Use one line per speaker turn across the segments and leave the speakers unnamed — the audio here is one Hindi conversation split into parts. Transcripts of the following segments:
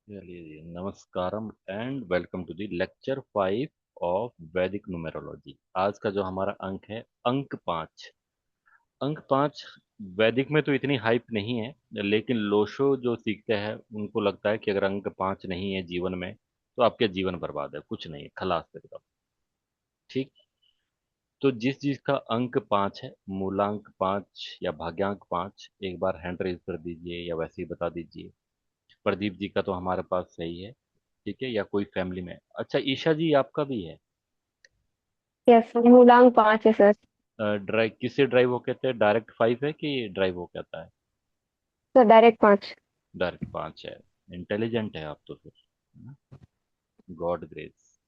चलिए जी, नमस्कारम and welcome to the lecture 5 of Vedic numerology. आज का जो हमारा अंक है अंक 5। अंक 5 वैदिक में तो इतनी हाइप नहीं है, लेकिन लोशो जो सीखते हैं उनको लगता है कि अगर अंक 5 नहीं है जीवन में तो आपके जीवन बर्बाद है, कुछ नहीं है, खलास एकदम। ठीक। तो जिस चीज का अंक 5 है, मूलांक 5 या भाग्यांक 5, एक बार हैंड रेज कर दीजिए या वैसे ही बता दीजिए। प्रदीप जी का तो हमारे पास सही है। ठीक है, या कोई फैमिली में। अच्छा, ईशा जी आपका भी है।
यस, मूलांक 5 है सर।
ड्राइव किससे ड्राइव हो कहते हैं, डायरेक्ट 5 है कि ड्राइव हो कहता है?
Sir direct 5।
डायरेक्ट 5 है। इंटेलिजेंट है आप तो फिर। गॉड ग्रेस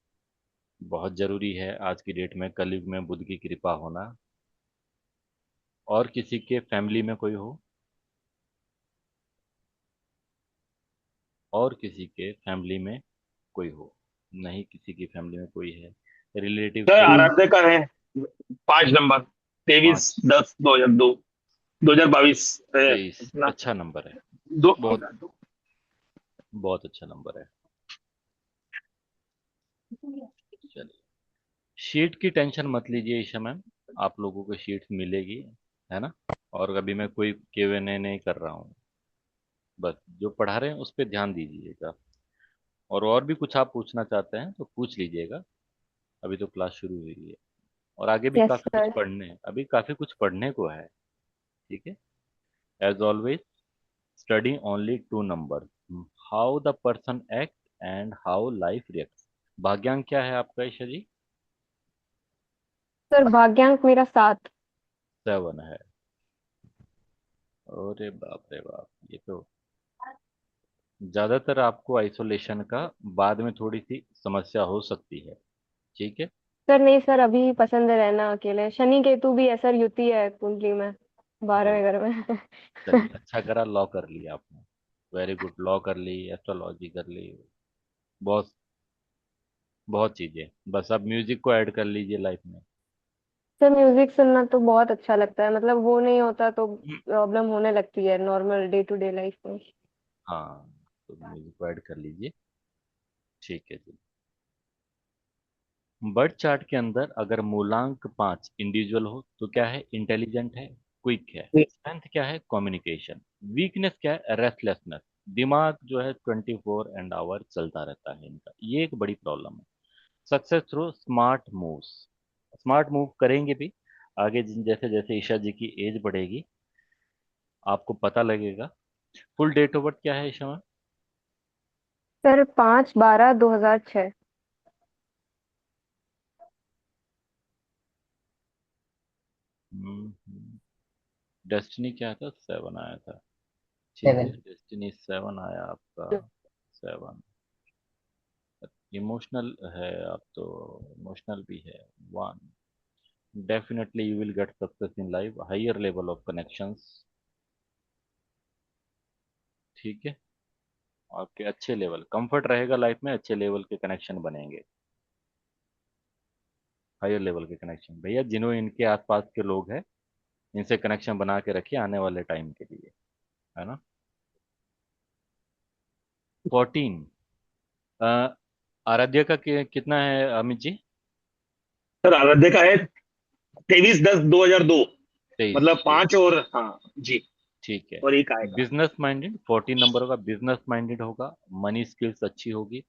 बहुत जरूरी है आज की डेट में, कलयुग में बुद्ध की कृपा होना। और किसी के फैमिली में कोई हो? और किसी के फैमिली में कोई हो? नहीं, किसी की फैमिली में कोई है। रिलेटिव
सर
से?
आराध्य का है 5 नंबर, तेईस
पाँच।
10/2022 है
23
अपना।
अच्छा नंबर है।
दो
बहुत बहुत अच्छा नंबर है। चलिए, शीट की टेंशन मत लीजिए ईशा मैम। आप लोगों को शीट मिलेगी, है ना? और अभी मैं कोई Q&A नहीं कर रहा हूँ। बस जो पढ़ा रहे हैं उस पर ध्यान दीजिएगा। और भी कुछ आप पूछना चाहते हैं तो पूछ लीजिएगा। अभी तो क्लास शुरू हुई है और आगे भी
यस
काफ़ी कुछ
सर।
पढ़ने, अभी काफ़ी कुछ पढ़ने को है। ठीक है। As always, study only two number, how the person act and how life reacts. भाग्यांक क्या है आपका ईशा जी?
सर भाग्यांक मेरा 7।
7 है। अरे बाप रे बाप, ये तो ज्यादातर आपको आइसोलेशन का बाद में थोड़ी सी समस्या हो सकती है। ठीक है।
सर नहीं सर, अभी पसंद है रहना अकेले। शनि केतु भी है सर, युति है कुंडली में,
हाँ,
12वें घर में।
चलिए अच्छा करा लॉ कर लिया आपने। वेरी गुड, लॉ कर ली, एस्ट्रोलॉजी कर ली। बहुत बहुत चीजें। बस अब म्यूजिक को ऐड कर लीजिए लाइफ में।
सर म्यूजिक सुनना तो बहुत अच्छा लगता है, मतलब वो नहीं होता तो प्रॉब्लम होने लगती है normal day to day life में।
हाँ, तो म्यूजिक को ऐड कर लीजिए। ठीक है जी। बर्थ चार्ट के अंदर अगर मूलांक 5 इंडिविजुअल हो तो क्या है? इंटेलिजेंट है, क्विक है। स्ट्रेंथ क्या है? कम्युनिकेशन। वीकनेस क्या है? रेस्टलेसनेस। दिमाग जो है 24 आवर चलता रहता है इनका, ये एक बड़ी प्रॉब्लम है। Success through smart moves, smart move करेंगे भी आगे। जैसे जैसे ईशा जी की एज बढ़ेगी आपको पता लगेगा। फुल डेट ऑफ बर्थ क्या है ईशा मैम?
सर 5/12/2006।
डेस्टिनी क्या था? 7 आया था। ठीक है,
7।
डेस्टिनी 7 आया आपका। 7 इमोशनल है आप तो, इमोशनल भी है। 1, definitely you will get success in life, higher level of connections. ठीक है। आपके अच्छे लेवल कंफर्ट रहेगा लाइफ में, अच्छे लेवल के कनेक्शन बनेंगे। हायर लेवल के कनेक्शन भैया, जिन्होंने इनके आसपास के लोग हैं इनसे कनेक्शन बना के रखिए आने वाले टाइम के लिए, है ना? 14। आराध्या का कितना है अमित जी?
सर आराध्य का है 23/10/2002,
23।
मतलब
ठीक।
5 और हाँ जी,
ठीक है।
और एक आएगा।
बिजनेस माइंडेड 14 नंबर होगा, बिजनेस माइंडेड होगा। मनी स्किल्स अच्छी होगी,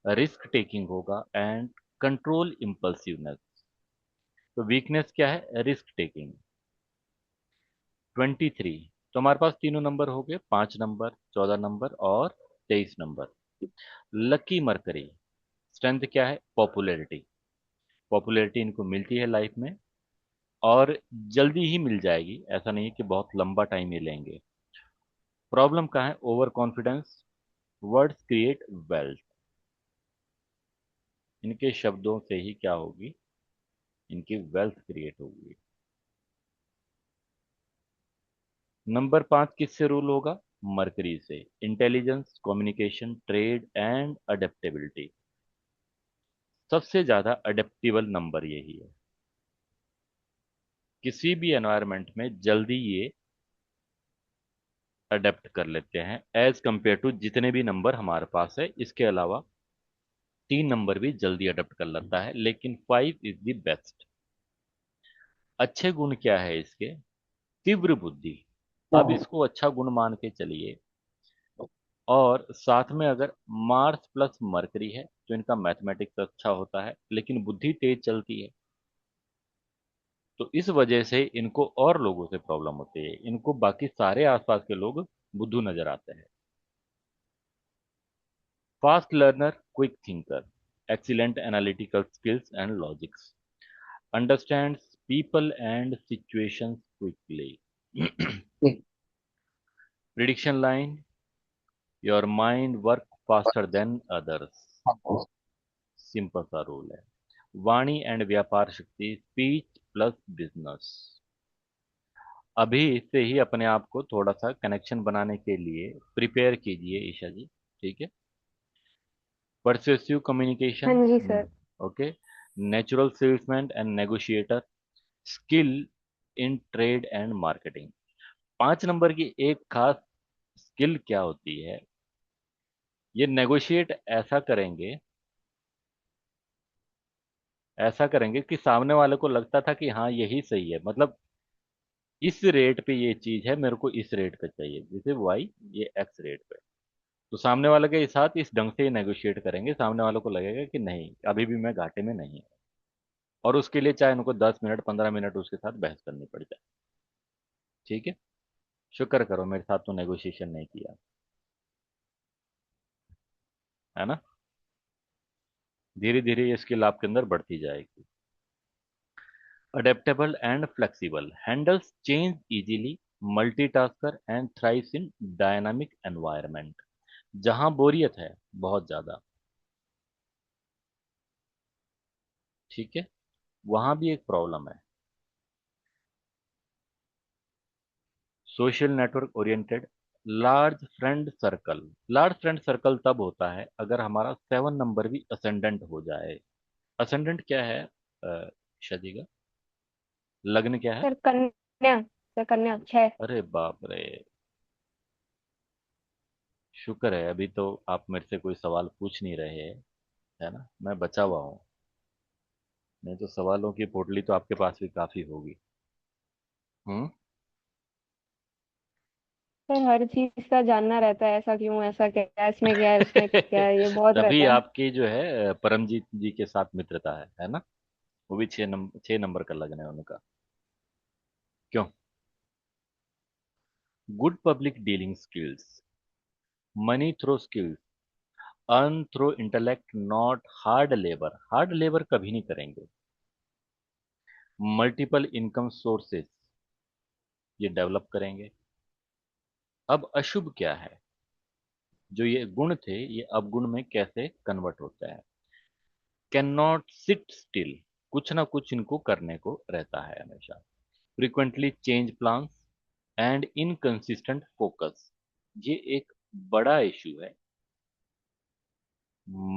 रिस्क टेकिंग होगा एंड कंट्रोल इम्पल्सिवनेस। तो वीकनेस क्या है? Risk taking. 23। तो हमारे पास तीनों नंबर हो गए, 5 नंबर, 14 नंबर और 23 नंबर। Lucky mercury. स्ट्रेंथ क्या है? पॉपुलैरिटी। पॉपुलैरिटी इनको मिलती है लाइफ में और जल्दी ही मिल जाएगी, ऐसा नहीं है कि बहुत लंबा टाइम ये लेंगे। प्रॉब्लम कहाँ है? Over confidence. Words create wealth. इनके शब्दों से ही क्या होगी? इनकी वेल्थ क्रिएट होगी। नंबर 5 किससे रूल होगा? मरकरी से। Intelligence, communication, trade and adaptability. सबसे ज्यादा अडेप्टेबल नंबर यही है। किसी भी एनवायरनमेंट में जल्दी ये अडेप्ट कर लेते हैं एज कंपेयर टू जितने भी नंबर हमारे पास है। इसके अलावा 3 नंबर भी जल्दी अडेप्ट कर लेता है, लेकिन 5 इज द बेस्ट। अच्छे गुण क्या है इसके? तीव्र बुद्धि। अब इसको अच्छा गुण मान के चलिए। और साथ में अगर मार्स प्लस मरकरी है तो इनका मैथमेटिक्स अच्छा होता है, लेकिन बुद्धि तेज चलती है। तो इस वजह से इनको और लोगों से प्रॉब्लम होती है। इनको बाकी सारे आसपास के लोग बुद्धू नजर आते हैं। Fast learner, quick thinker, excellent analytical skills and logics, understands people and situations quickly. Prediction line, your mind work faster than others. Simple सा रूल है। वाणी एंड व्यापार शक्ति, स्पीच प्लस बिजनेस। अभी से ही अपने आप को थोड़ा सा कनेक्शन बनाने के लिए प्रिपेयर कीजिए ईशा जी। ठीक है। परसुएसिव
हाँ
कम्युनिकेशन।
जी sir.
Okay. Natural salesman and negotiator, skill in trade and marketing. 5 number की एक खास स्किल क्या होती है? ये नेगोशिएट ऐसा करेंगे कि सामने वाले को लगता था कि हाँ यही सही है, मतलब इस रेट पे ये चीज है, मेरे को इस रेट पे चाहिए, जैसे वाई ये एक्स रेट पे। तो सामने वाले के साथ इस ढंग से नेगोशिएट करेंगे, सामने वाले को लगेगा कि नहीं अभी भी मैं घाटे में नहीं हूं। और उसके लिए चाहे उनको 10 मिनट 15 मिनट उसके साथ बहस करनी पड़ जाए। ठीक है। शुक्र करो मेरे साथ तो नेगोशिएशन नहीं किया, है ना। धीरे धीरे ये स्किल आपके अंदर बढ़ती जाएगी। Adaptable and flexible, handles change easily, multitasker and thrives in dynamic environment. जहां बोरियत है बहुत ज्यादा, ठीक है, वहां भी एक प्रॉब्लम है। Social network oriented, large friend circle. Large friend circle तब होता है अगर हमारा 7 नंबर भी असेंडेंट हो जाए। असेंडेंट क्या है शादी का लग्न क्या है?
सर कन्या, सर कन्या 6।
अरे बाप रे। शुक्र है अभी तो आप मेरे से कोई सवाल पूछ नहीं रहे हैं, है ना, मैं बचा हुआ हूँ। नहीं तो सवालों की पोटली तो आपके पास भी काफी होगी। हम्म।
सर हर चीज का जानना रहता है, ऐसा क्यों, ऐसा क्या है, इसमें क्या है, उसमें क्या है, ये बहुत
तभी
रहता है।
आपकी जो है परमजीत जी के साथ मित्रता है ना। वो भी 6 नंबर का लगन है उनका। क्यों? Good public dealing skills, money through skills, earn through intellect not hard labour. Hard labour कभी नहीं करेंगे। मल्टीपल इनकम सोर्सेस ये डेवलप करेंगे। अब अशुभ क्या है? जो ये गुण थे ये अवगुण में कैसे कन्वर्ट होता है? कैन नॉट सिट स्टिल, कुछ ना कुछ इनको करने को रहता है हमेशा। Frequently change plans and inconsistent focus, ये एक बड़ा इशू है।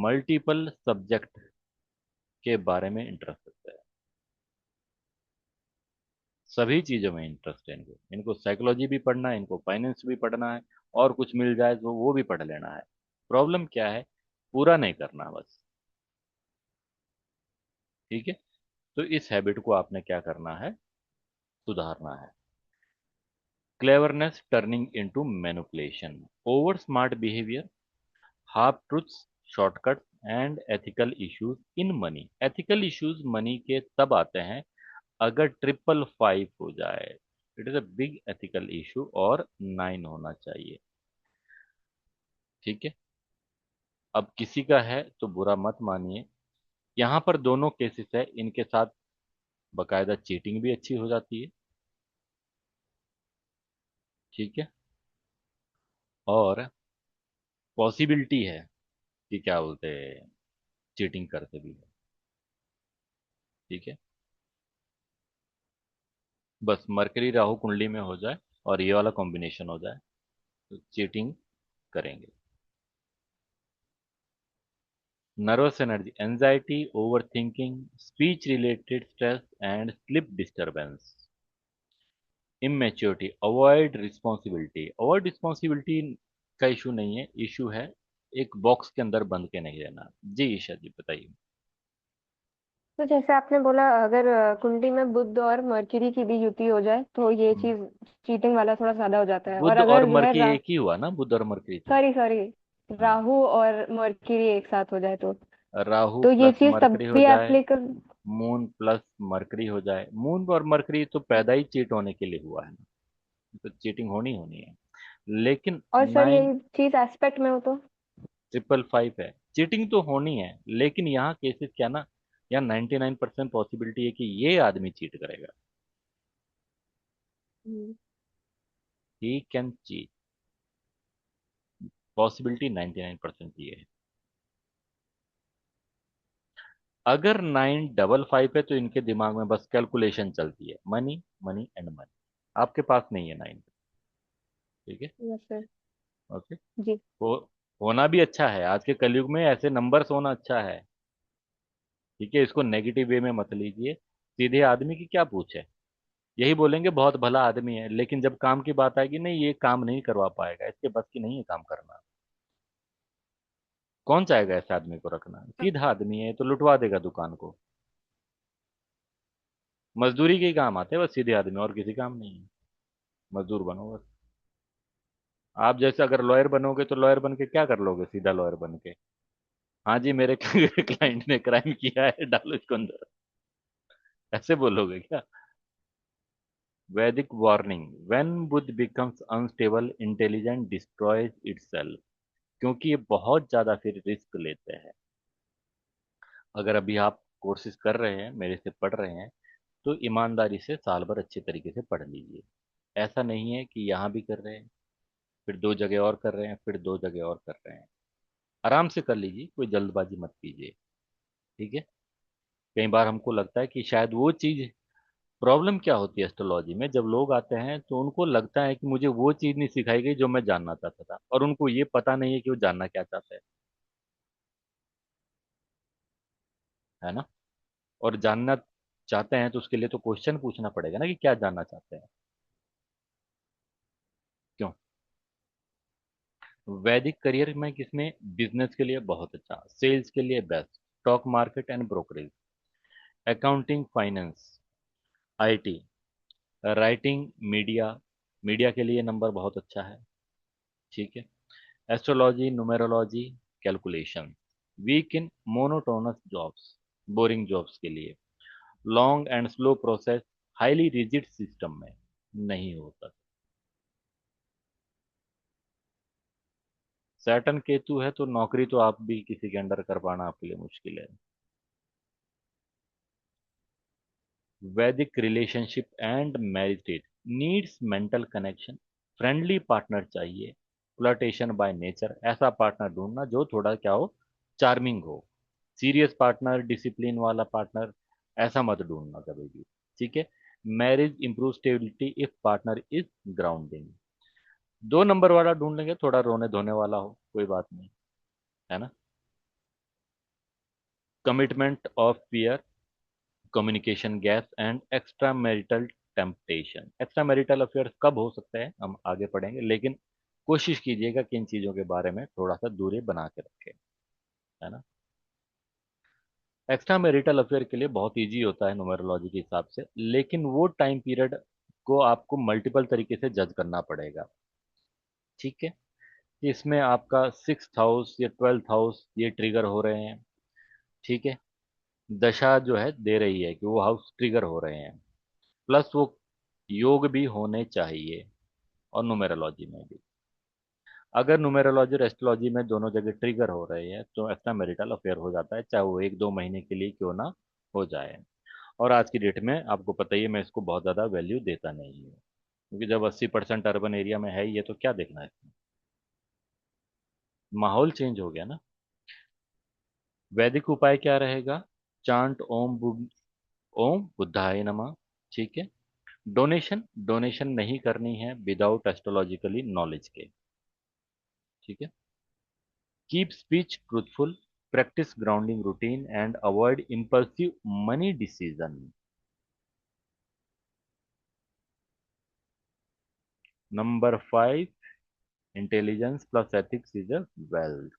मल्टीपल सब्जेक्ट के बारे में इंटरेस्ट है, सभी चीजों में इंटरेस्ट है इनको। इनको साइकोलॉजी भी पढ़ना है, इनको फाइनेंस भी पढ़ना है, और कुछ मिल जाए तो वो भी पढ़ लेना है। प्रॉब्लम क्या है? पूरा नहीं करना बस। ठीक है। तो इस हैबिट को आपने क्या करना है? सुधारना है। Cleverness turning into manipulation, over smart behaviour, half truths, shortcut and ethical issues in money. Ethical issues money के तब आते हैं अगर 555 हो जाए। It is a big ethical issue, और 9 होना चाहिए। ठीक है। अब किसी का है तो बुरा मत मानिए। यहाँ पर दोनों केसेस है, इनके साथ बकायदा चीटिंग भी अच्छी हो जाती है। ठीक है। और पॉसिबिलिटी है कि क्या बोलते हैं, चीटिंग करते भी है। ठीक है। बस मरकरी राहु कुंडली में हो जाए और ये वाला कॉम्बिनेशन हो जाए तो चीटिंग करेंगे। Nervous energy, anxiety, over thinking, speech related stress and slip disturbance. Immaturity, avoid responsibility का इशू नहीं है, इशू है एक बॉक्स के अंदर बंद के नहीं रहना। जी ईशा जी बताइए।
तो जैसे आपने बोला, अगर कुंडली में बुध और मरकरी की भी युति हो जाए तो ये
हम्म,
चीज चीटिंग वाला थोड़ा ज्यादा हो जाता है। और
बुध और
अगर जो है
मरकरी एक ही हुआ ना, बुध और मरकरी तो।
सॉरी सॉरी,
हाँ,
राहु और मरकरी एक साथ हो जाए
राहु
तो ये
प्लस
चीज तब
मरकरी हो
भी
जाए,
एप्लीकेबल।
मून प्लस मरकरी हो जाए। मून और मरकरी तो पैदा ही चीट होने के लिए हुआ है ना, तो चीटिंग होनी होनी है। लेकिन
और सर ये
9
चीज एस्पेक्ट में हो तो।
ट्रिपल फाइव है, चीटिंग तो होनी है, लेकिन यहाँ केसेस क्या ना, यहाँ 99% पॉसिबिलिटी है कि ये आदमी चीट करेगा।
हम्म।
ही कैन चीट, पॉसिबिलिटी 99% ये है। अगर 9 डबल 5 है तो इनके दिमाग में बस कैलकुलेशन चलती है, मनी मनी एंड मनी। आपके पास नहीं है 9। ठीक है।
Yes sir.
ओके।
जी।
वो होना भी अच्छा है, आज के कलयुग में ऐसे नंबर्स होना अच्छा है। ठीक है, इसको नेगेटिव वे में मत लीजिए। सीधे आदमी की क्या पूछ है, यही बोलेंगे बहुत भला आदमी है, लेकिन जब काम की बात आएगी नहीं ये काम नहीं करवा पाएगा, इसके बस की नहीं है काम करना। कौन चाहेगा ऐसे आदमी को रखना, सीधा आदमी है तो लुटवा देगा दुकान को। मजदूरी के ही काम आते हैं बस सीधे आदमी, और किसी काम नहीं है। मजदूर बनो बस। आप जैसे अगर लॉयर बनोगे तो लॉयर बन के क्या कर लोगे, सीधा लॉयर बन के, हाँ जी मेरे क्लाइंट ने क्राइम किया है डालो इसको अंदर, ऐसे बोलोगे क्या। वैदिक warning, when Buddha becomes unstable intelligent destroys itself, क्योंकि ये बहुत ज्यादा फिर रिस्क लेते हैं। अगर अभी आप कोर्सेज कर रहे हैं मेरे से पढ़ रहे हैं, तो ईमानदारी से साल भर अच्छे तरीके से पढ़ लीजिए। ऐसा नहीं है कि यहाँ भी कर रहे हैं फिर 2 जगह और कर रहे हैं फिर 2 जगह और कर रहे हैं। आराम से कर लीजिए, कोई जल्दबाजी मत कीजिए। ठीक है। कई बार हमको लगता है कि शायद वो चीज़, प्रॉब्लम क्या होती है एस्ट्रोलॉजी में, जब लोग आते हैं तो उनको लगता है कि मुझे वो चीज़ नहीं सिखाई गई जो मैं जानना चाहता था, और उनको ये पता नहीं है कि वो जानना क्या चाहते हैं। है ना। और जानना चाहते हैं तो उसके लिए तो क्वेश्चन पूछना पड़ेगा ना कि क्या जानना चाहते हैं। क्यों। वैदिक करियर में किसमें, बिजनेस के लिए बहुत अच्छा, सेल्स के लिए best, stock market and brokerage, accounting finance, IT, writing, media, media के लिए नंबर बहुत अच्छा है। ठीक है। एस्ट्रोलॉजी, न्यूमेरोलॉजी, कैलकुलेशन, वीक इन मोनोटोनस जॉब्स, बोरिंग जॉब्स के लिए, long and slow process, highly rigid system में नहीं होता। सैटर्न केतु है तो नौकरी तो आप भी किसी के अंडर कर पाना आपके लिए मुश्किल है। वैदिक relationship and marriage date, needs mental connection, friendly partner चाहिए, फ्लर्टेशन बाय नेचर, ऐसा पार्टनर ढूंढना जो थोड़ा क्या हो, चार्मिंग हो। सीरियस पार्टनर, डिसिप्लिन वाला पार्टनर, ऐसा मत ढूंढना कभी भी। ठीक है। Marriage improve stability if partner is grounding, 2 number वाला ढूंढ लेंगे, थोड़ा रोने धोने वाला हो कोई बात नहीं। है ना। Commitment of fear, communication gaps and extra marital temptation, extra marital affair कब हो सकता है हम आगे पढ़ेंगे, लेकिन कोशिश कीजिएगा कि इन चीज़ों के बारे में थोड़ा सा दूरी बना के रखें। है ना। एक्स्ट्रा मैरिटल अफेयर के लिए बहुत इजी होता है न्यूमेरोलॉजी के हिसाब से, लेकिन वो टाइम पीरियड को आपको मल्टीपल तरीके से जज करना पड़ेगा। ठीक है। इसमें आपका 6th हाउस या 12th हाउस ये ट्रिगर हो रहे हैं। ठीक है। दशा जो है दे रही है कि वो हाउस ट्रिगर हो रहे हैं, प्लस वो योग भी होने चाहिए, और न्यूमेरोलॉजी में भी। अगर न्यूमेरोलॉजी और एस्ट्रोलॉजी में दोनों जगह ट्रिगर हो रहे हैं तो एक्स्ट्रा मैरिटल अफेयर हो जाता है, चाहे वो 1-2 महीने के लिए क्यों ना हो जाए। और आज की डेट में आपको पता ही है मैं इसको बहुत ज़्यादा वैल्यू देता नहीं हूँ, क्योंकि जब 80% अर्बन एरिया में है ये तो क्या देखना है इसमें, माहौल चेंज हो गया ना। वैदिक उपाय क्या रहेगा, चांट ओम बुद्धाय नमः। ठीक है। डोनेशन, डोनेशन नहीं करनी है विदाउट एस्ट्रोलॉजिकली नॉलेज के। ठीक है। Keep speech truthful, practice grounding routine and avoid impulsive money decision. Number 5, intelligence plus ethics is a wealth.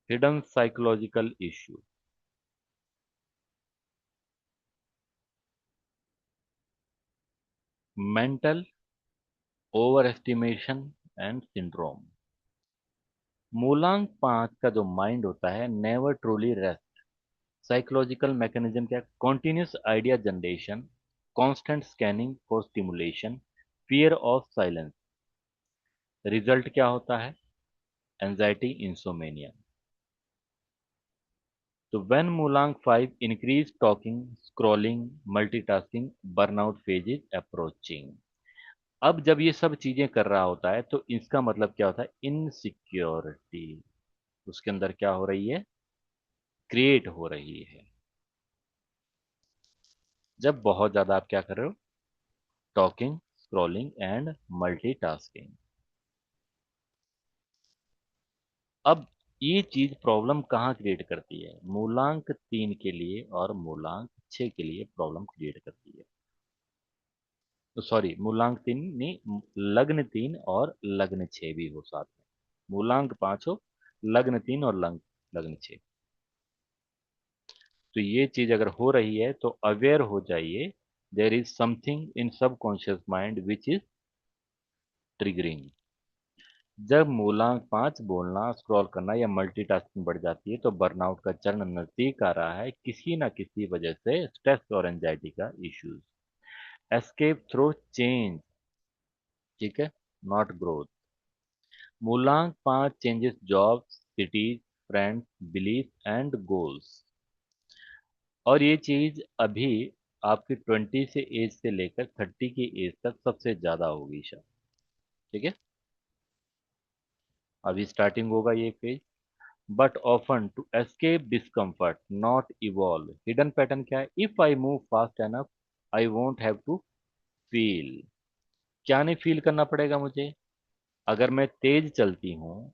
Hidden psychological issue, mental overestimation and syndrome. मूलांक 5 का जो माइंड होता है never truly rest. Psychological mechanism क्या? Continuous idea generation, constant scanning for stimulation, fear of silence. Result क्या होता है? Anxiety, insomnia. तो व्हेन मूलांक 5 increase talking, scrolling, multitasking, burnout phase is approaching. अब जब ये सब चीजें कर रहा होता है तो इसका मतलब क्या होता है? इनसिक्योरिटी उसके अंदर क्या हो रही है? क्रिएट हो रही है। जब बहुत ज्यादा आप क्या कर रहे हो? Talking, scrolling and multitasking. अब ये चीज प्रॉब्लम कहाँ क्रिएट करती है? मूलांक 3 के लिए और मूलांक 6 के लिए प्रॉब्लम क्रिएट करती है। तो सॉरी, मूलांक 3 नहीं, लग्न 3 और लग्न 6 भी हो साथ में। मूलांक 5 हो, लग्न 3 और लग्न 6। तो ये चीज अगर हो रही है तो अवेयर हो जाइए, there is something in subconscious mind which is triggering. जब मूलांक 5 बोलना, स्क्रॉल करना या मल्टीटास्किंग बढ़ जाती है तो बर्नआउट का चरण नजदीक आ रहा है, किसी ना किसी वजह से स्ट्रेस और एंजाइटी का इश्यूज। एस्केप थ्रू चेंज, ठीक है, नॉट ग्रोथ। मूलांक 5 changes jobs, cities, friends, belief and goals. और ये चीज अभी आपकी 20 से एज से लेकर 30 की एज तक सबसे ज्यादा होगी शायद। ठीक है, अभी स्टार्टिंग होगा ये phase. But often to escape discomfort not evolve. Hidden pattern क्या है? If I move fast enough I won't have to feel. क्या नहीं फील करना पड़ेगा मुझे? अगर मैं तेज चलती हूं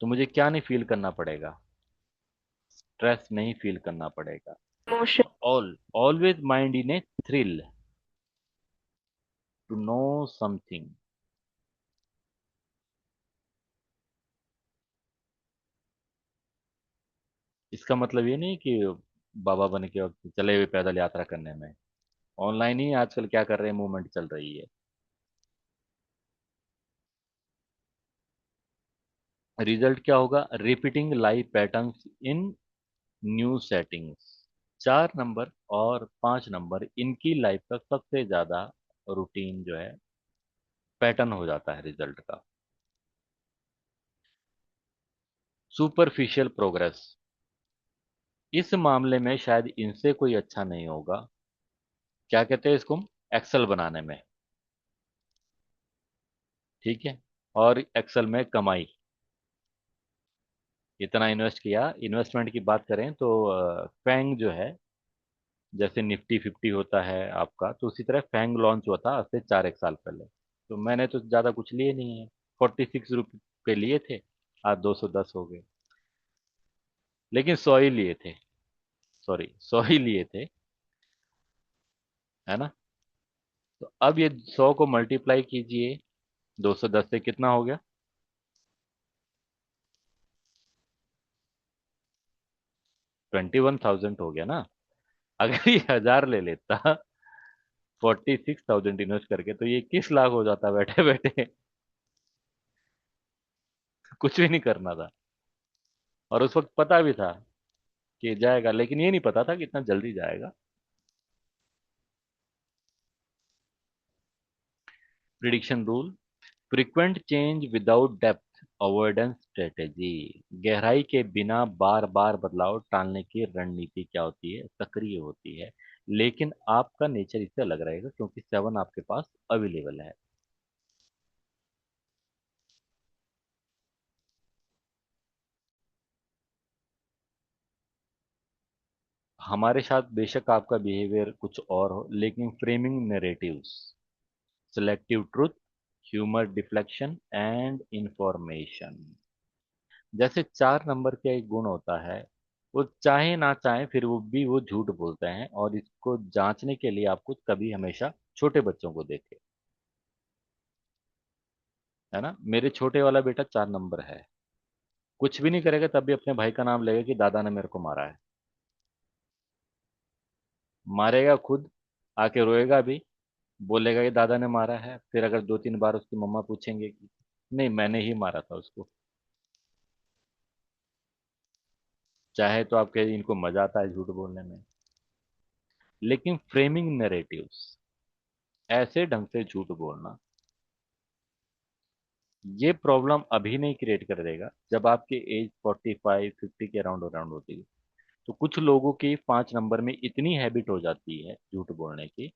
तो मुझे क्या नहीं फील करना पड़ेगा? स्ट्रेस नहीं फील करना पड़ेगा।
Emotion.
Always mind in a thrill to know something. इसका मतलब ये नहीं कि बाबा बन के और चले हुए पैदल यात्रा करने में। ऑनलाइन ही आजकल क्या कर रहे हैं, मूवमेंट चल रही है। रिजल्ट क्या होगा? Repeating life patterns in new settings. 4 number और 5 नंबर इनकी लाइफ का सबसे ज्यादा रूटीन जो है पैटर्न हो जाता है रिजल्ट का। सुपरफिशियल प्रोग्रेस, इस मामले में शायद इनसे कोई अच्छा नहीं होगा। क्या कहते हैं इसको? एक्सेल बनाने में। ठीक है, और एक्सेल में कमाई। इतना इन्वेस्ट किया, इन्वेस्टमेंट की बात करें तो फैंग जो है, जैसे निफ्टी 50 होता है आपका, तो उसी तरह फैंग लॉन्च हुआ था आज से 4 एक साल पहले। तो मैंने तो ज़्यादा कुछ लिए नहीं है, 46 रुपये के लिए थे, आज 210 हो गए। लेकिन 100 ही लिए थे, सॉरी 100 ही लिए थे, है ना? तो अब ये 100 को मल्टीप्लाई कीजिए 210 से, कितना हो गया? 21,000 हो गया ना? अगर ये 1000 ले लेता 46,000 इन्वेस्ट करके, तो ये 21 लाख हो जाता बैठे बैठे। कुछ भी नहीं करना था। और उस वक्त पता भी था कि जाएगा, लेकिन ये नहीं पता था कि इतना जल्दी जाएगा। Prediction rule, frequent change without depth avoidance strategy. गहराई के बिना बार बार बदलाव टालने की रणनीति क्या होती है? सक्रिय होती है। लेकिन आपका नेचर इससे अलग रहेगा क्योंकि 7 आपके पास अवेलेबल है। हमारे साथ बेशक आपका बिहेवियर कुछ और हो, लेकिन framing narratives, selective truth, humour deflection and information. जैसे 4 नंबर का एक गुण होता है, वो चाहे ना चाहे फिर वो भी वो झूठ बोलते हैं, और इसको जांचने के लिए आपको कभी हमेशा छोटे बच्चों को देखे, है ना। मेरे छोटे वाला बेटा 4 नंबर है, कुछ भी नहीं करेगा तब भी अपने भाई का नाम लेगा कि दादा ने मेरे को मारा है। मारेगा खुद, आके रोएगा भी, बोलेगा कि दादा ने मारा है, फिर अगर 2-3 बार उसकी मम्मा पूछेंगे कि नहीं मैंने ही मारा था उसको, चाहे तो आप कहिए इनको मजा आता है झूठ बोलने में, लेकिन फ्रेमिंग नैरेटिव्स, ऐसे ढंग से झूठ बोलना, ये प्रॉब्लम अभी नहीं क्रिएट कर देगा, जब आपकी एज 45-50 के अराउंड अराउंड होती है। तो कुछ लोगों की 5 नंबर में इतनी हैबिट हो जाती है झूठ बोलने की,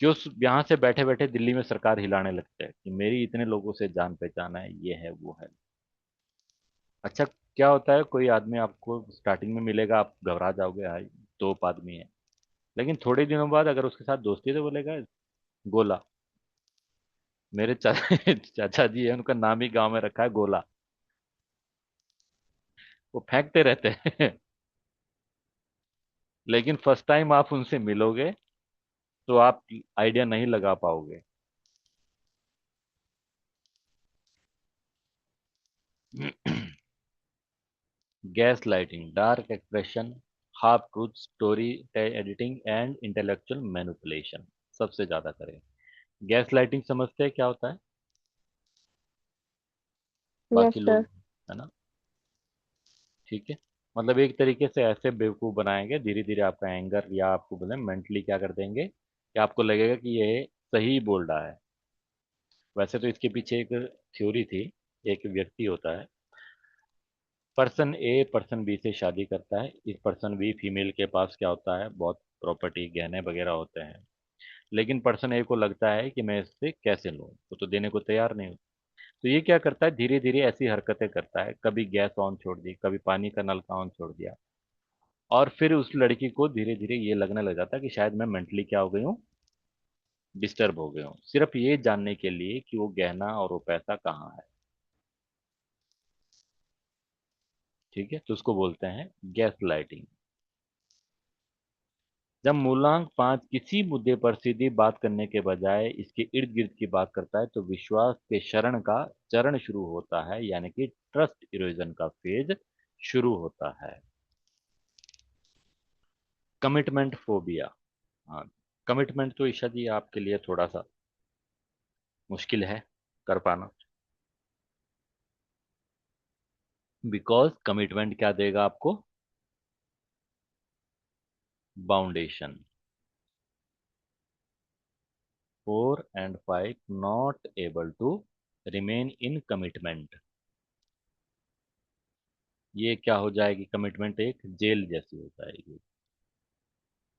कि उस यहाँ से बैठे बैठे दिल्ली में सरकार हिलाने लगते हैं कि मेरी इतने लोगों से जान पहचान है, ये है वो है। अच्छा, क्या होता है, कोई आदमी आपको स्टार्टिंग में मिलेगा, आप घबरा जाओगे, हाय तोप आदमी है, लेकिन थोड़े दिनों बाद अगर उसके साथ दोस्ती है तो बोलेगा गोला। मेरे चाचा जी है, उनका नाम ही गांव में रखा है गोला, वो फेंकते रहते हैं। लेकिन फर्स्ट टाइम आप उनसे मिलोगे तो आप आइडिया नहीं लगा पाओगे। Gas lighting, dark expression, half truth, story editing and intellectual manipulation सबसे ज्यादा करें। गैस लाइटिंग समझते हैं क्या होता है,
यस
बाकी
सर।
लोग, है ना। ठीक है, मतलब एक तरीके से ऐसे बेवकूफ बनाएंगे धीरे धीरे आपका एंगर, या आपको बोले मेंटली क्या कर देंगे कि आपको लगेगा कि ये सही बोल रहा है। वैसे तो इसके पीछे एक थ्योरी थी। एक व्यक्ति होता है, पर्सन ए पर्सन बी से शादी करता है, इस पर्सन बी फीमेल के पास क्या होता है, बहुत प्रॉपर्टी गहने वगैरह होते हैं, लेकिन पर्सन ए को लगता है कि मैं इससे कैसे लूं, वो तो देने को तैयार नहीं होता। तो ये क्या करता है, धीरे धीरे ऐसी हरकतें करता है, कभी गैस ऑन छोड़ दी, कभी पानी का नल का ऑन छोड़ दिया, और फिर उस लड़की को धीरे धीरे ये लगने लग जाता है कि शायद मैं मेंटली क्या हो गई हूँ, डिस्टर्ब हो गई हूँ, सिर्फ ये जानने के लिए कि वो गहना और वो पैसा कहाँ है। ठीक है, तो उसको बोलते हैं गैस लाइटिंग। जब मूलांक 5 किसी मुद्दे पर सीधी बात करने के बजाय इसके इर्द गिर्द की बात करता है, तो विश्वास के शरण का चरण शुरू होता है, यानी कि ट्रस्ट इरोजन का फेज शुरू होता है। Commitment phobia. हाँ, कमिटमेंट तो ईशा जी आपके लिए थोड़ा सा मुश्किल है कर पाना, बिकॉज कमिटमेंट क्या देगा आपको, boundation. 4 and 5 not able to remain in commitment, ये क्या हो जाएगी, कमिटमेंट एक जेल जैसी हो जाएगी।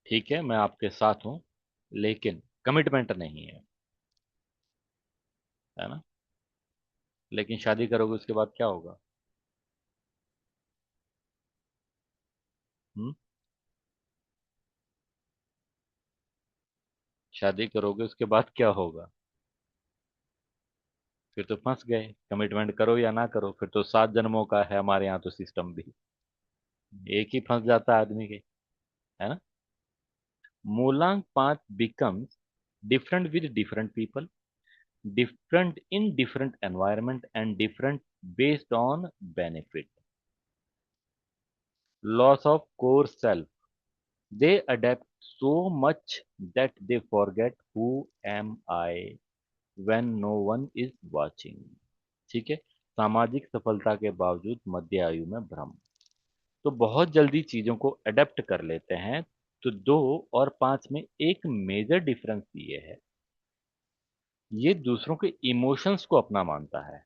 ठीक है, मैं आपके साथ हूं, लेकिन कमिटमेंट नहीं है, है ना। लेकिन शादी करोगे उसके बाद क्या होगा। हम्म, शादी करोगे उसके बाद क्या होगा, फिर तो फंस गए, कमिटमेंट करो या ना करो, फिर तो 7 जन्मों का है हमारे यहाँ तो सिस्टम भी, एक ही फंस जाता है आदमी के, है ना। मूलांक 5 becomes different with different people, different in different environment and different based on benefit. Loss of core self. They adapt so much that they forget who am I when no one is watching. ठीक है, सामाजिक सफलता के बावजूद मध्य आयु में भ्रम, तो बहुत जल्दी चीजों को अडेप्ट कर लेते हैं। तो 2 और 5 में एक मेजर डिफरेंस ये है, ये दूसरों के इमोशंस को अपना मानता है।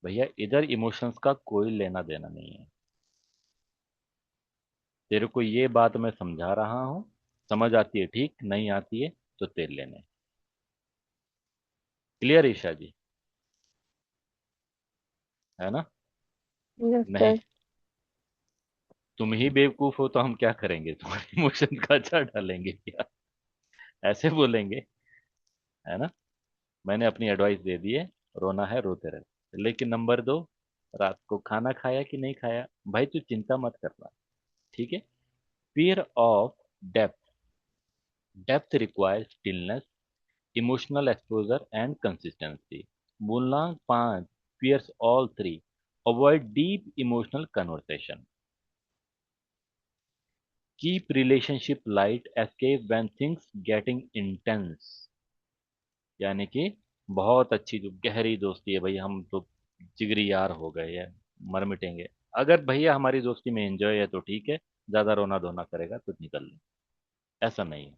भैया इधर इमोशंस का कोई लेना देना नहीं है, तेरे को ये बात मैं समझा रहा हूं, समझ आती है ठीक, नहीं आती है तो तेल लेने। क्लियर ईशा जी, है ना।
यस
नहीं,
सर।
तुम ही बेवकूफ हो तो हम क्या करेंगे, तुम्हारे इमोशन का अच्छा डालेंगे क्या, ऐसे बोलेंगे, है ना। मैंने अपनी एडवाइस दे दी है, रोना है रोते रहे, लेकिन नंबर 2, रात को खाना खाया कि नहीं खाया, भाई तू चिंता मत करना, ठीक है। Fear of depth, depth requires stillness, emotional exposure and consistency. मूलांक 5 fears all three. Avoid deep emotional conversation. Keep relationship light. Escape when things getting intense. यानी कि बहुत अच्छी जो गहरी दोस्ती है भाई, हम तो जिगरी यार हो गए हैं, मर मिटेंगे। अगर भैया हमारी दोस्ती में एंजॉय है तो ठीक है, ज्यादा रोना धोना करेगा तो निकल ले, ऐसा नहीं है।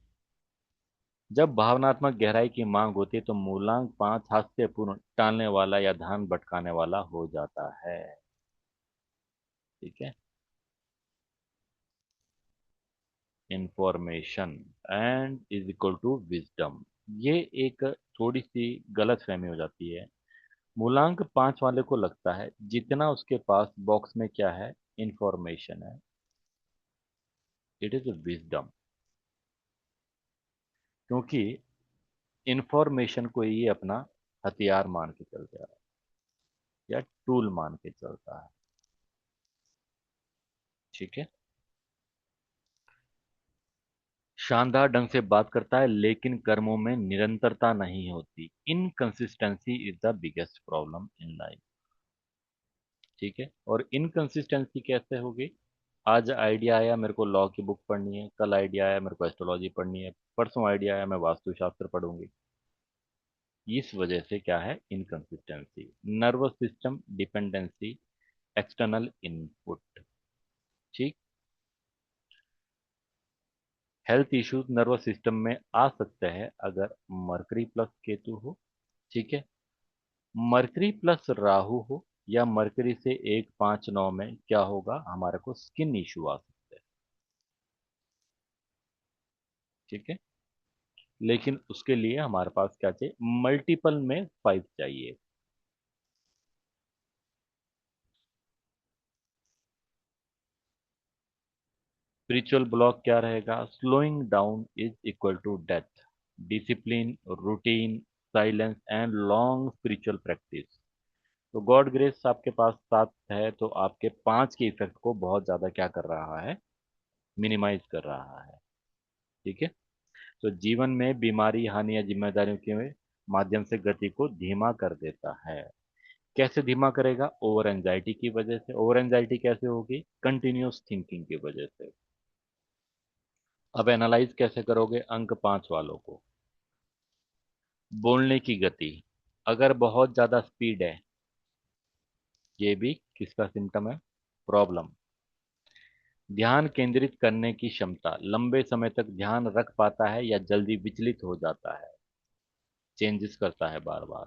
जब भावनात्मक गहराई की मांग होती है तो मूलांक 5 हास्यपूर्ण, टालने वाला या ध्यान भटकाने वाला हो जाता है, ठीक है। Information and is equal to wisdom, ये एक थोड़ी सी गलत फहमी हो जाती है। मूलांक 5 वाले को लगता है जितना उसके पास बॉक्स में क्या है, इंफॉर्मेशन है, इट इज विजडम। क्योंकि इंफॉर्मेशन को ये अपना हथियार मान के चलता है या टूल मान के चलता है, ठीक है। शानदार ढंग से बात करता है लेकिन कर्मों में निरंतरता नहीं होती। Inconsistency is the biggest problem in life, ठीक है। और इनकंसिस्टेंसी कैसे होगी, आज आइडिया आया मेरे को लॉ की बुक पढ़नी है, कल आइडिया आया मेरे को एस्ट्रोलॉजी पढ़नी है, परसों आइडिया आया मैं वास्तुशास्त्र पढ़ूंगी। इस वजह से क्या है, inconsistency. Nervous system dependency, external input, ठीक। हेल्थ इश्यूज नर्वस सिस्टम में आ सकते हैं अगर मरकरी प्लस केतु हो, ठीक है। मरकरी प्लस राहु हो या मरकरी से 1 5 9 में क्या होगा, हमारे को स्किन इशू आ सकते हैं, ठीक है। लेकिन उसके लिए हमारे पास क्या चाहिए, मल्टीपल में 5 चाहिए। स्पिरिचुअल ब्लॉक क्या रहेगा, slowing down is equal to death, discipline, routine, silence and long spiritual practice. तो गॉड ग्रेस आपके पास 7 है तो आपके 5 के इफेक्ट को बहुत ज्यादा क्या कर रहा है, मिनिमाइज कर रहा है, ठीक है। तो जीवन में बीमारी, हानि या जिम्मेदारियों के माध्यम से गति को धीमा कर देता है। कैसे धीमा करेगा, ओवर एंजाइटी की वजह से। ओवर एंजाइटी कैसे होगी, कंटिन्यूस थिंकिंग की वजह से। अब एनालाइज कैसे करोगे अंक 5 वालों को, बोलने की गति अगर बहुत ज्यादा स्पीड है, ये भी किसका सिम्टम है, प्रॉब्लम। ध्यान केंद्रित करने की क्षमता, लंबे समय तक ध्यान रख पाता है या जल्दी विचलित हो जाता है, चेंजेस करता है बार बार।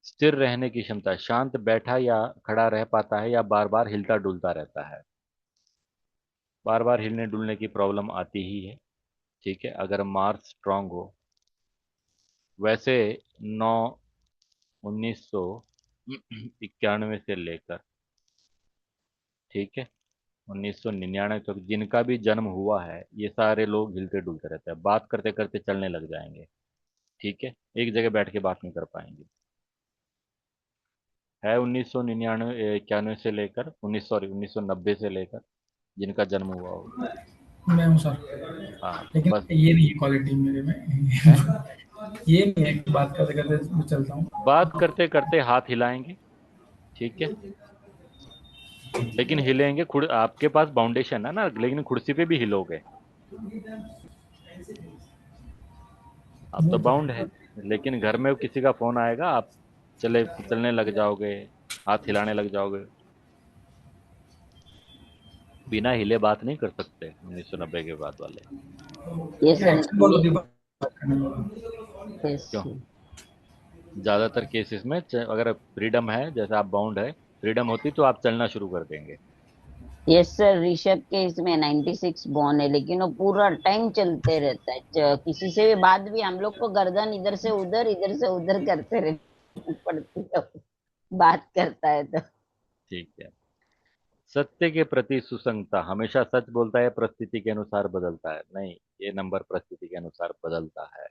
स्थिर रहने की क्षमता, शांत बैठा या खड़ा रह पाता है या बार बार हिलता डुलता रहता है। बार बार हिलने डुलने की प्रॉब्लम आती ही है, ठीक है, अगर मार्स स्ट्रांग हो। वैसे 9 1991 से लेकर, ठीक है, 1999 तक जिनका भी जन्म हुआ है ये सारे लोग हिलते डुलते रहते हैं, बात करते करते चलने लग जाएंगे, ठीक है, एक जगह बैठ के बात नहीं कर पाएंगे। है 1999 91 से लेकर 1990 से लेकर जिनका जन्म हुआ हो।
मैं हूँ सर,
हाँ
लेकिन
बस।
ये नहीं है क्वालिटी मेरे में।
है,
ये नहीं है कि बात करते करते मैं चलता हूँ।
बात करते करते हाथ हिलाएंगे, ठीक है, लेकिन हिलेंगे खुद, आपके पास बाउंडेशन है ना, लेकिन कुर्सी पे भी हिलोगे, आप तो
वो तो
बाउंड
है।
है। लेकिन घर में किसी का फोन आएगा, आप चलने लग जाओगे, हाथ हिलाने लग जाओगे, बिना हिले बात नहीं कर सकते 1990 के बाद वाले।
ये सर
टेंशन बहुत
ये
होती है बात करने में।
यस
क्यों, ज्यादातर केसेस में अगर फ्रीडम है, जैसे आप बाउंड है, फ्रीडम होती तो आप चलना शुरू कर देंगे।
यस सर, ऋषभ के इसमें 96 बॉर्न है, लेकिन वो पूरा टाइम चलते रहता है। किसी से भी बात भी हम लोग को गर्दन इधर से उधर करते रहते पड़ती है, बात करता है तो।
ठीक है। सत्य के प्रति सुसंगता, हमेशा सच बोलता है, परिस्थिति के अनुसार बदलता है, नहीं, ये नंबर परिस्थिति के अनुसार बदलता है।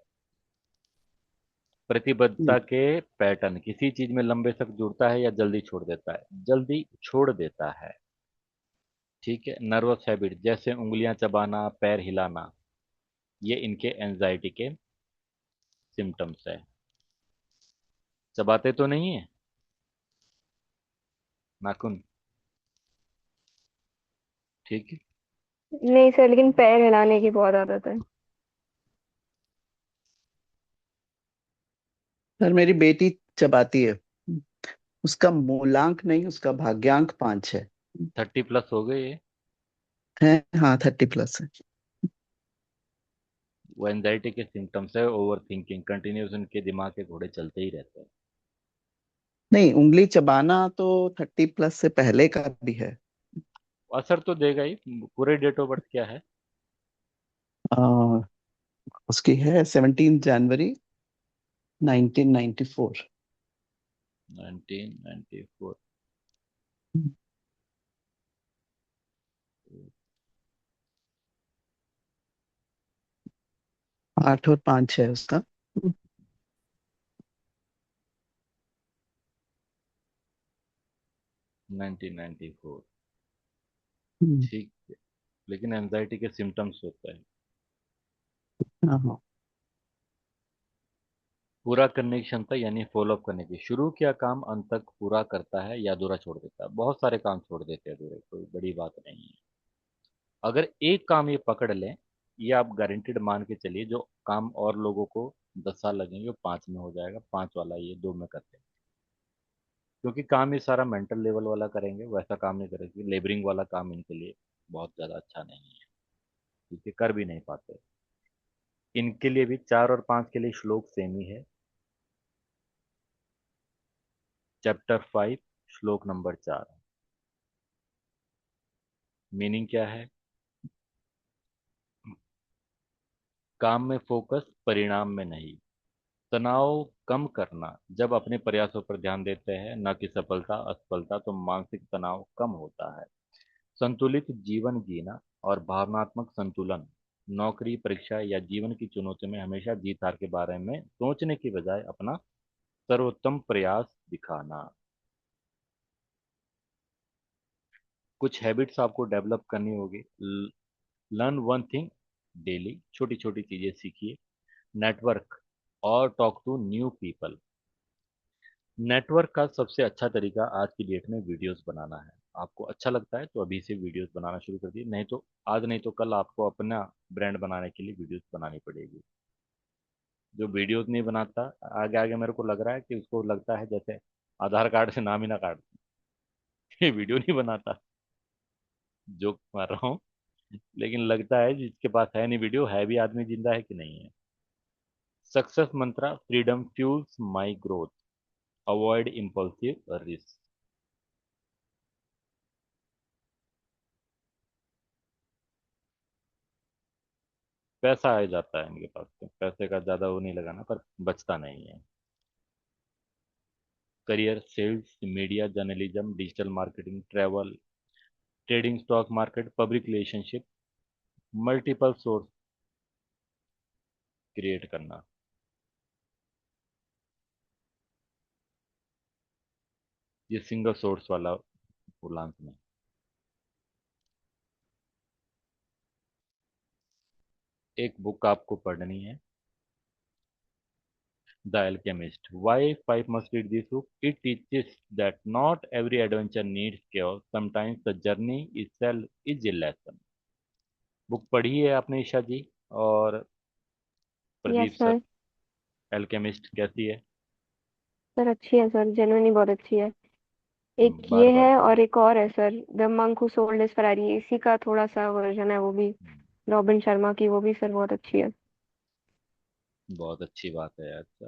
प्रतिबद्धता के पैटर्न, किसी चीज में लंबे तक जुड़ता है या जल्दी छोड़ देता है? जल्दी छोड़ देता है। ठीक है। नर्वस हैबिट, जैसे उंगलियां चबाना, पैर हिलाना, ये इनके एंजाइटी के सिम्टम्स है। चबाते तो नहीं है नाखून? ठीक है।
नहीं सर, लेकिन पैर हिलाने की बहुत आदत है।
सर मेरी बेटी चबाती है। उसका मूलांक नहीं, उसका भाग्यांक 5 है।
30+ हो गए ये।
है, हाँ 30+ है।
वो एंजाइटी के सिम्टम्स है, ओवर थिंकिंग, कंटिन्यूस उनके दिमाग के घोड़े चलते ही रहते हैं।
नहीं, उंगली चबाना तो 30+ से पहले का भी है।
असर तो देगा ही। पूरे डेट ऑफ बर्थ क्या है?
आ, उसकी है 17 जनवरी 1994।
1994।
8 और 5 है उसका।
1994।
हम्म,
ठीक है। लेकिन एंजाइटी के सिम्टम्स होता है।
हाँ हाँ।
पूरा करने की क्षमता यानी फॉलो अप करने की, शुरू किया काम अंत तक पूरा करता है या अधूरा छोड़ देता है? बहुत सारे काम छोड़ देते हैं अधूरे, कोई बड़ी बात नहीं है। अगर एक काम ये पकड़ लें, ये आप गारंटेड मान के चलिए, जो काम और लोगों को 10 साल लगेंगे वो 5 में हो जाएगा, 5 वाला ये 2 में करते हैं। क्योंकि काम ये सारा मेंटल लेवल वाला करेंगे, वैसा काम नहीं करेंगे। लेबरिंग वाला काम इनके लिए बहुत ज़्यादा अच्छा नहीं है, क्योंकि कर भी नहीं पाते। इनके लिए भी 4 और 5 के लिए श्लोक सेम ही है। चैप्टर 5, श्लोक नंबर 4। मीनिंग क्या है? काम में फोकस, परिणाम में नहीं। तनाव कम करना, जब अपने प्रयासों पर ध्यान देते हैं, न कि सफलता असफलता, तो मानसिक तनाव कम होता है। संतुलित जीवन जीना और भावनात्मक संतुलन, नौकरी, परीक्षा या जीवन की चुनौती में हमेशा जीत हार के बारे में सोचने की बजाय अपना सर्वोत्तम प्रयास दिखाना। कुछ हैबिट्स आपको डेवलप करनी होगी। लर्न वन थिंग डेली, छोटी छोटी चीजें सीखिए। नेटवर्क और talk to new people. Network का सबसे अच्छा तरीका आज की डेट में वीडियोस बनाना है। आपको अच्छा लगता है तो अभी से वीडियोस बनाना शुरू कर दिए, नहीं तो आज नहीं तो कल आपको अपना ब्रांड बनाने के लिए वीडियोस बनानी पड़ेगी। जो वीडियोस नहीं बनाता, आगे आगे मेरे को लग रहा है कि उसको लगता है जैसे आधार कार्ड से नाम ही ना काट ये वीडियो नहीं बनाता। जोक मार रहा हूँ, लेकिन लगता है जिसके पास है नहीं वीडियो, है भी आदमी जिंदा है कि नहीं है। सक्सेस मंत्रा, फ्रीडम फ्यूल्स माई ग्रोथ, अवॉइड इम्पल्सिव रिस्क। पैसा आ जाता है इनके पास, तो पैसे का ज्यादा वो नहीं लगाना, पर बचता नहीं है। Career, sales, media, journalism, digital marketing, travel, trading, stock market, public relationship, multiple source create करना। ये सिंगल सोर्स वाला पूर्णांक में। एक बुक आपको पढ़नी है, the Alchemist. Why 5 must read this book? It teaches that not every adventure needs chaos, sometimes the journey itself is a lesson। Book पढ़ी है आपने ईशा जी और Pradeep
yes
sir?
Sir.
Alchemist कैसी है?
सर अच्छी है सर, जेन्युइनली बहुत अच्छी है। एक
बार
ये
बार
है
पढ़।
और एक और है sir, the monk who sold his Ferrari, इसी का थोड़ा सा वर्जन है वो भी, रॉबिन शर्मा की, वो भी सर बहुत अच्छी है।
बहुत अच्छी बात है। अच्छा,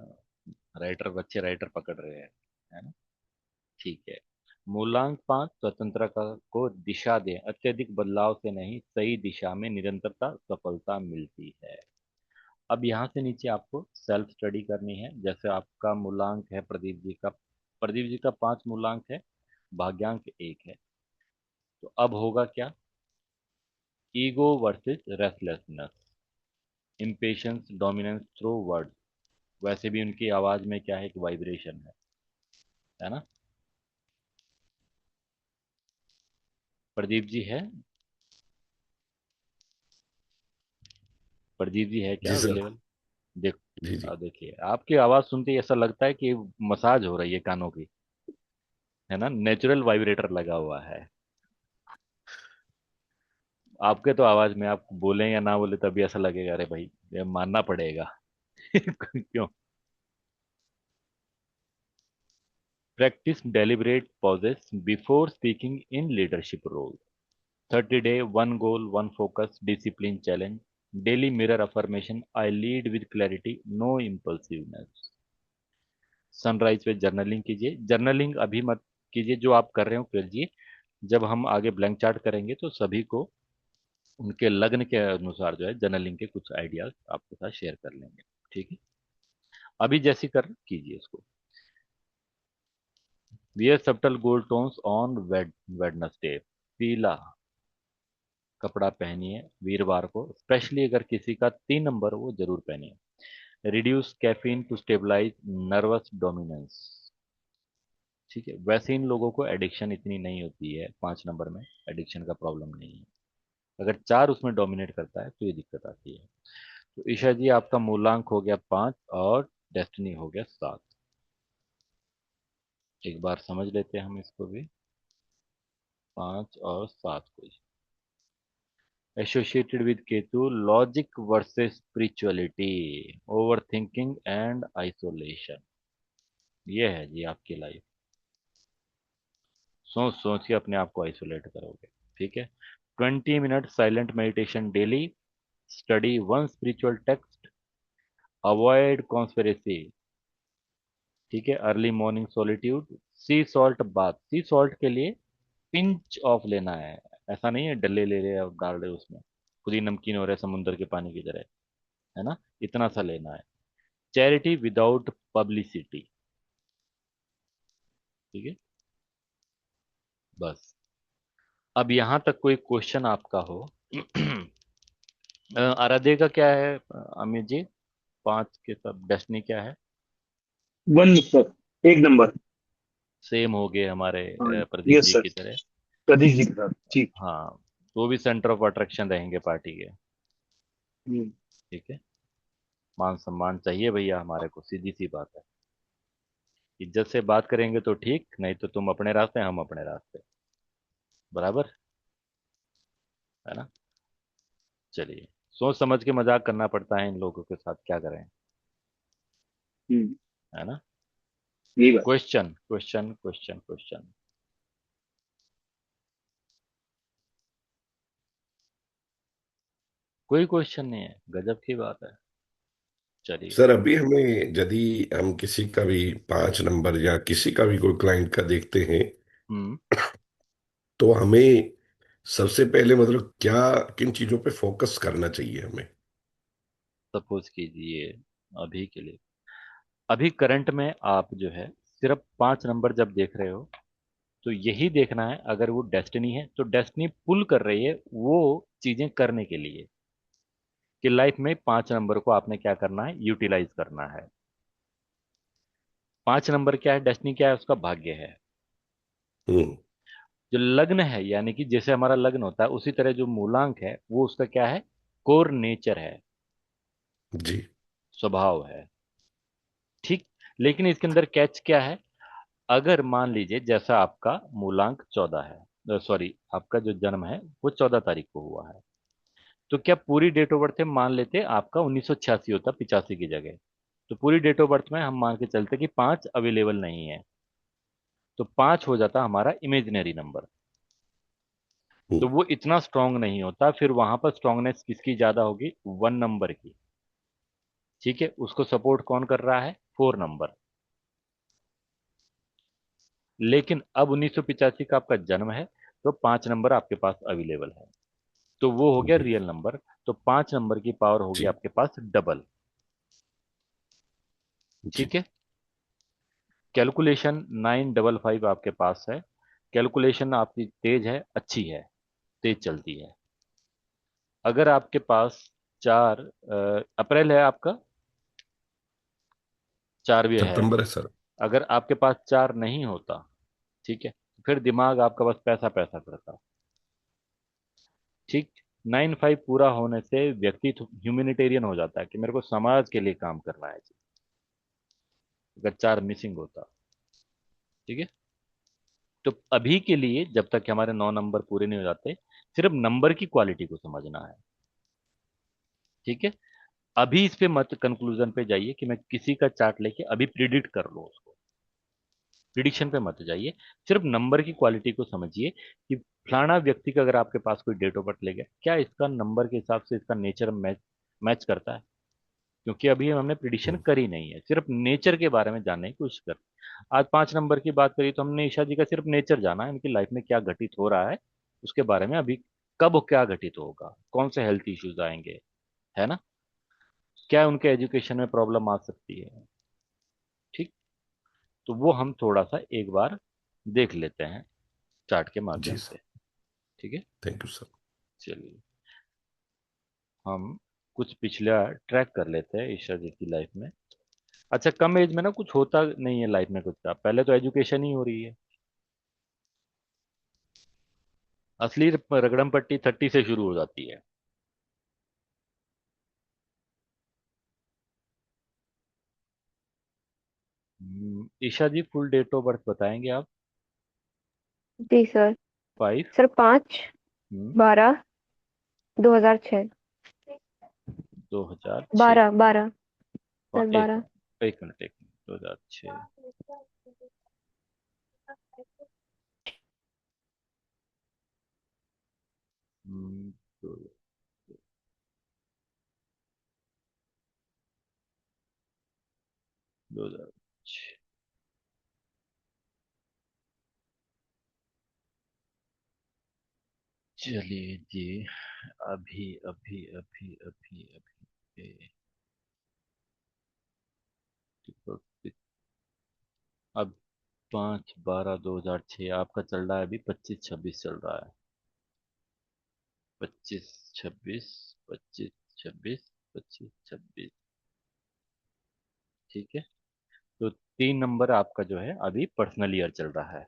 राइटर, अच्छे राइटर पकड़ रहे हैं, है ना? ठीक है। मूलांक 5, स्वतंत्रता को दिशा दें, अत्यधिक बदलाव से नहीं, सही दिशा में निरंतरता सफलता मिलती है। अब यहाँ से नीचे आपको सेल्फ स्टडी करनी है। जैसे आपका मूलांक है प्रदीप जी का, प्रदीप जी का 5 मूलांक है, भाग्यांक 1 है। तो अब होगा क्या? Ego versus restlessness, impatience, dominance through word, वैसे भी उनकी आवाज में क्या है कि वाइब्रेशन है ना। प्रदीप जी है, प्रदीप जी है क्या
जी सर।
अवेलेबल? देख,
जी जी।
देखिए आपकी आवाज सुनते ही ऐसा लगता है कि मसाज हो रही है कानों की, है ना, नेचुरल वाइब्रेटर लगा हुआ है आपके तो आवाज में। आप बोलें या ना बोले तभी ऐसा लगेगा, अरे भाई ये मानना पड़ेगा। क्यों? Practice deliberate pauses before speaking in leadership role. 30 day 1 goal 1 focus discipline challenge। Daily mirror affirmation, I lead with clarity no impulsiveness. Sunrise पे जर्नलिंग कीजिए। जर्नलिंग अभी मत कीजिए जो आप कर रहे हो कीजिए, जब हम आगे ब्लैंक चार्ट करेंगे तो सभी को उनके लग्न के अनुसार जो है जर्नलिंग के कुछ आइडियाज आपके साथ शेयर कर लेंगे। ठीक है, अभी जैसी कर कीजिए इसको। Wear subtle gold tones on Wednesday. पीला कपड़ा पहनिए वीरवार को, स्पेशली अगर किसी का 3 नंबर हो वो जरूर पहनिए। Reduce caffeine to stabilize nervous dominance. ठीक है, वैसे इन लोगों को एडिक्शन इतनी नहीं होती है, 5 नंबर में एडिक्शन का प्रॉब्लम नहीं है। अगर 4 उसमें डोमिनेट करता है तो ये दिक्कत आती है। तो ईशा जी आपका मूलांक हो गया 5 और डेस्टिनी हो गया 7। एक बार समझ लेते हैं हम इसको भी, 5 और 7 को। Associated with Ketu, logic versus spirituality, over thinking and isolation. ये है जी आपकी लाइफ। सोच सोच के अपने आप को आइसोलेट करोगे। ठीक है, 20 minute silent meditation daily. Study one spiritual text. Avoid conspiracy. ठीक है, अर्ली मॉर्निंग सॉलिट्यूड। सी सॉल्ट बाथ, सी सॉल्ट के लिए पिंच ऑफ लेना है। ऐसा नहीं है डल्ले ले रहे और डाल रहे उसमें, खुद ही नमकीन हो रहा है समुद्र के पानी की तरह, है ना, इतना सा लेना है। Charity without publicity. ठीक है, बस। अब यहां तक कोई क्वेश्चन आपका हो? आराध्य का क्या है अमित जी? 5 के सब डेस्टिनी क्या है?
1 सर, 1 नंबर।
सेम हो गए हमारे
हाँ,
प्रदीप
यस
जी
सर,
की तरह।
प्रदीप जी के साथ जी।
हाँ, तो भी सेंटर ऑफ अट्रैक्शन रहेंगे पार्टी के।
हम्म,
ठीक है, मान सम्मान चाहिए भैया हमारे को, सीधी सी बात है। इज्जत से बात करेंगे तो ठीक, नहीं तो तुम अपने रास्ते हम अपने रास्ते, बराबर, है ना। चलिए, सोच समझ के मजाक करना पड़ता है इन लोगों के साथ, क्या करें,
हम्म,
है ना।
यही बात।
Question question question question. कोई क्वेश्चन नहीं है, गजब की बात है। चलिए।
सर अभी हमें यदि हम किसी का भी 5 नंबर या किसी का भी कोई क्लाइंट का देखते हैं,
हम्म।
तो हमें सबसे पहले मतलब क्या, किन चीजों पे फोकस करना चाहिए हमें?
सपोज कीजिए अभी के लिए, अभी करंट में आप जो है सिर्फ 5 नंबर जब देख रहे हो, तो यही देखना है अगर वो डेस्टिनी है तो डेस्टिनी पुल कर रही है वो चीजें करने के लिए, कि लाइफ में 5 नंबर को आपने क्या करना है, यूटिलाइज करना है। 5 नंबर क्या है, डेस्टिनी क्या है, उसका भाग्य है।
हम्म।
जो लग्न है, यानी कि जैसे हमारा लग्न होता है उसी तरह जो मूलांक है वो उसका क्या है, कोर नेचर है,
जी।
स्वभाव है। ठीक, लेकिन इसके अंदर कैच क्या है, अगर मान लीजिए जैसा आपका मूलांक 14 है, सॉरी आपका जो जन्म है वो 14 तारीख को हुआ है, तो क्या पूरी डेट ऑफ बर्थ मान लेते आपका 1986 होता 85 की जगह, तो पूरी डेट ऑफ बर्थ में हम मान के चलते कि 5 अवेलेबल नहीं है, तो 5 हो जाता हमारा इमेजिनरी नंबर। तो
हम्म।
वो इतना स्ट्रांग नहीं होता, फिर वहां पर स्ट्रांगनेस किसकी ज्यादा होगी, 1 नंबर की। ठीक है, उसको सपोर्ट कौन कर रहा है, 4 नंबर। लेकिन अब 1985 का आपका जन्म है, तो 5 नंबर आपके पास अवेलेबल है, तो वो हो गया
जी
रियल नंबर। तो 5 नंबर की पावर होगी
जी
आपके पास डबल।
जी।
ठीक है, कैलकुलेशन 955 आपके पास है। कैलकुलेशन आपकी तेज है, अच्छी है, तेज चलती है। अगर आपके पास 4 अप्रैल है आपका, चार भी है।
सितंबर है सर।
अगर आपके पास चार नहीं होता, ठीक है, तो फिर दिमाग आपका बस पैसा पैसा करता। ठीक। 9-5 पूरा होने से व्यक्ति ह्यूमैनिटेरियन हो जाता है कि मेरे को समाज के लिए काम करना है जी। अगर चार मिसिंग होता, ठीक है। तो अभी के लिए जब तक कि हमारे 9 नंबर पूरे नहीं हो जाते, सिर्फ नंबर की क्वालिटी को समझना है। ठीक है। अभी इस पे मत कंक्लूजन पे जाइए कि मैं किसी का चार्ट लेके अभी प्रिडिक्ट कर लो उसको। प्रिडिक्शन पे मत जाइए। सिर्फ नंबर की क्वालिटी को समझिए कि फलाना व्यक्ति का अगर आपके पास कोई डेट ऑफ बर्थ ले गया, क्या इसका नंबर के हिसाब से इसका नेचर मैच मैच करता है। क्योंकि अभी हमने प्रिडिक्शन
हम्म,
करी नहीं है, सिर्फ नेचर के बारे में जानने की कोशिश कर। आज 5 नंबर की बात करी तो हमने ईशा जी का सिर्फ नेचर जाना है, इनकी लाइफ में क्या घटित हो रहा है उसके बारे में। अभी कब क्या घटित होगा, कौन से हेल्थ इश्यूज आएंगे, है ना, क्या उनके एजुकेशन में प्रॉब्लम आ सकती है। ठीक। तो वो हम थोड़ा सा एक बार देख लेते हैं चार्ट के
जी
माध्यम
सर।
से। ठीक है।
Thank you sir.
चलिए, हम कुछ पिछला ट्रैक कर लेते हैं ईशा जी की लाइफ में। अच्छा, कम एज में ना कुछ होता नहीं है लाइफ में कुछ का, पहले तो एजुकेशन ही हो रही है। असली रगड़म पट्टी 30 से शुरू हो जाती है। ईशा जी फुल डेट ऑफ बर्थ बताएंगे आप?
जी सर।
5।
सर 5/12/2006।
2006।
12 12। सर
एक
12।
मिनट, एक मिनट, एक मिनट, 2006। हम्म, 2006। चलिए जी, अभी अभी अभी अभी अभी अब 5/12/2006 आपका चल रहा है, अभी 25-26 चल रहा है। 25-26, 25-26, 25-26। ठीक है। तो 3 नंबर आपका जो है अभी पर्सनल ईयर चल रहा है।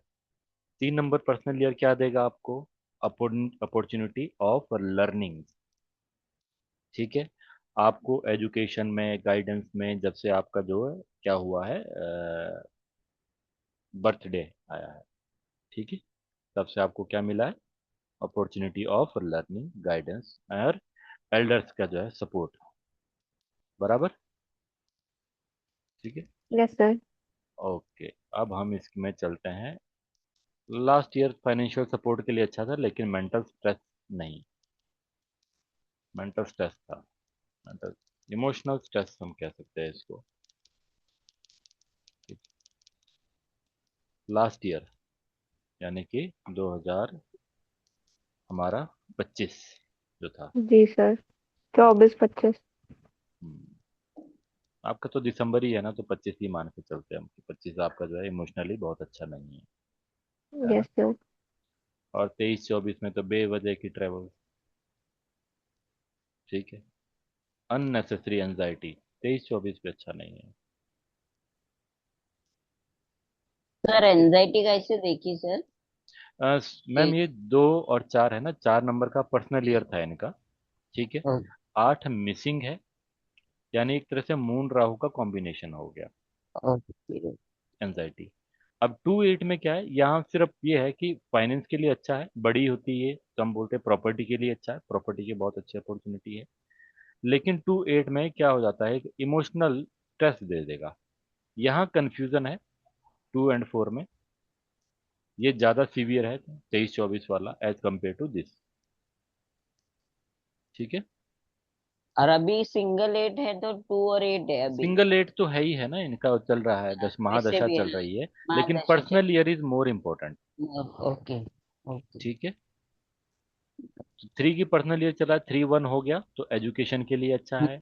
3 नंबर पर्सनल ईयर क्या देगा आपको? Opportunity of learning. ठीक है। आपको एजुकेशन में, गाइडेंस में, जब से आपका जो है क्या हुआ है, बर्थडे आया है, ठीक है, तब से आपको क्या मिला है? अपॉर्चुनिटी ऑफ लर्निंग, गाइडेंस और एल्डर्स का जो है सपोर्ट। बराबर। ठीक है।
Yes sir.
ओके, अब हम इसमें चलते हैं। लास्ट ईयर फाइनेंशियल सपोर्ट के लिए अच्छा था, लेकिन मेंटल स्ट्रेस नहीं। मेंटल स्ट्रेस था। मेंटल इमोशनल स्ट्रेस हम कह सकते हैं इसको। लास्ट ईयर यानी कि 2000 हमारा 25 जो था।
जी सर। 24 25।
हम्म, आपका तो दिसंबर ही है ना, तो 25 ही मान के चलते हैं हम कि 25 आपका जो है इमोशनली बहुत अच्छा नहीं है ना।
Yes sir.
और 23-24 में तो बेवजह की ट्रेवल। ठीक है। अननेसेसरी एंजाइटी 23-24 पे अच्छा नहीं है।
सर एनजाइटी कैसे देखी सर?
मैम
कि
ये 2 और 4 है ना, 4 नंबर का पर्सनल ईयर था इनका। ठीक है। 8 मिसिंग है, यानी एक तरह से मून राहु का कॉम्बिनेशन हो गया
ओके।
एंजाइटी। अब 2-8 में क्या है, यहाँ सिर्फ ये है कि फाइनेंस के लिए अच्छा है, बड़ी होती है तो हम बोलते हैं प्रॉपर्टी के लिए अच्छा है, प्रॉपर्टी की बहुत अच्छी अपॉर्चुनिटी है। लेकिन 2-8 में क्या हो जाता है कि इमोशनल स्ट्रेस दे देगा। यहाँ कंफ्यूजन है 2 और 4 में। ये ज्यादा सीवियर है 23-24 वाला एज कम्पेयर टू दिस। ठीक है।
और अभी सिंगल 8 है तो 2 और 8 है अभी।
सिंगल 8 तो है ही है ना, इनका चल रहा है, दश
वैसे
महादशा
भी है
चल
ना,
रही है। लेकिन
महादशा
personal year is more important.
Okay okay.
ठीक है। 3 की पर्सनल ईयर चला, 3-1 हो गया तो एजुकेशन के लिए अच्छा है।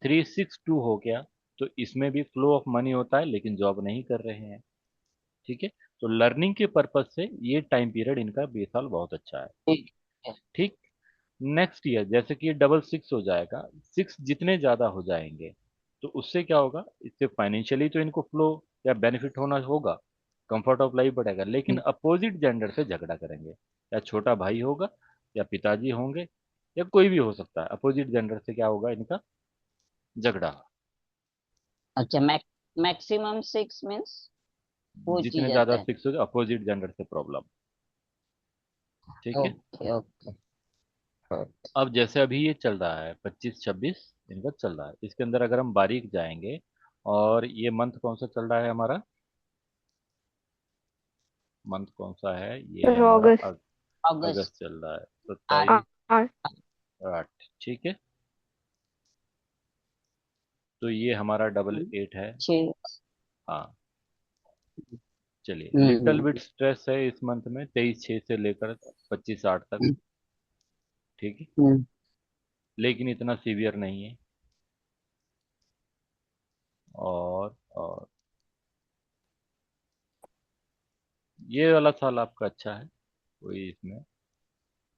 3-6-2 हो गया तो इसमें भी फ्लो ऑफ मनी होता है, लेकिन जॉब नहीं कर रहे हैं। ठीक है। तो लर्निंग के पर्पज से ये टाइम पीरियड इनका 20 साल बहुत अच्छा है।
ठीक है।
ठीक। नेक्स्ट ईयर जैसे कि 6-6 हो जाएगा, 6 जितने ज्यादा हो जाएंगे, तो उससे क्या होगा, इससे फाइनेंशियली तो इनको फ्लो या बेनिफिट होना होगा, कंफर्ट ऑफ लाइफ बढ़ेगा, लेकिन अपोजिट जेंडर से झगड़ा करेंगे, या छोटा भाई होगा या पिताजी होंगे या कोई भी हो सकता है, अपोजिट जेंडर से क्या होगा इनका झगड़ा।
अच्छा, मैक्सिमम 6 मीन्स वो
जितने
चीज
ज्यादा
आता है।
सिक्स हो अपोजिट जेंडर से प्रॉब्लम। ठीक है।
Okay okay.
अब जैसे अभी ये चल रहा है 25-26 इनका चल रहा है, इसके अंदर अगर हम बारीक जाएंगे, और ये मंथ कौन सा चल रहा है हमारा, मंथ कौन सा है, ये
सर
हमारा
अगस्त।
अगस्त
अगस्त चल रहा है,
आ,
27
आ,
8। ठीक है, तो ये हमारा डबल 8 है।
6।
हाँ, चलिए, लिटिल
हम्म
बिट स्ट्रेस है इस मंथ में 23/6 से लेकर 25/8 तक।
हम्म
ठीक है,
हम्म
लेकिन इतना सीवियर नहीं है। और ये वाला साल आपका अच्छा है, कोई इसमें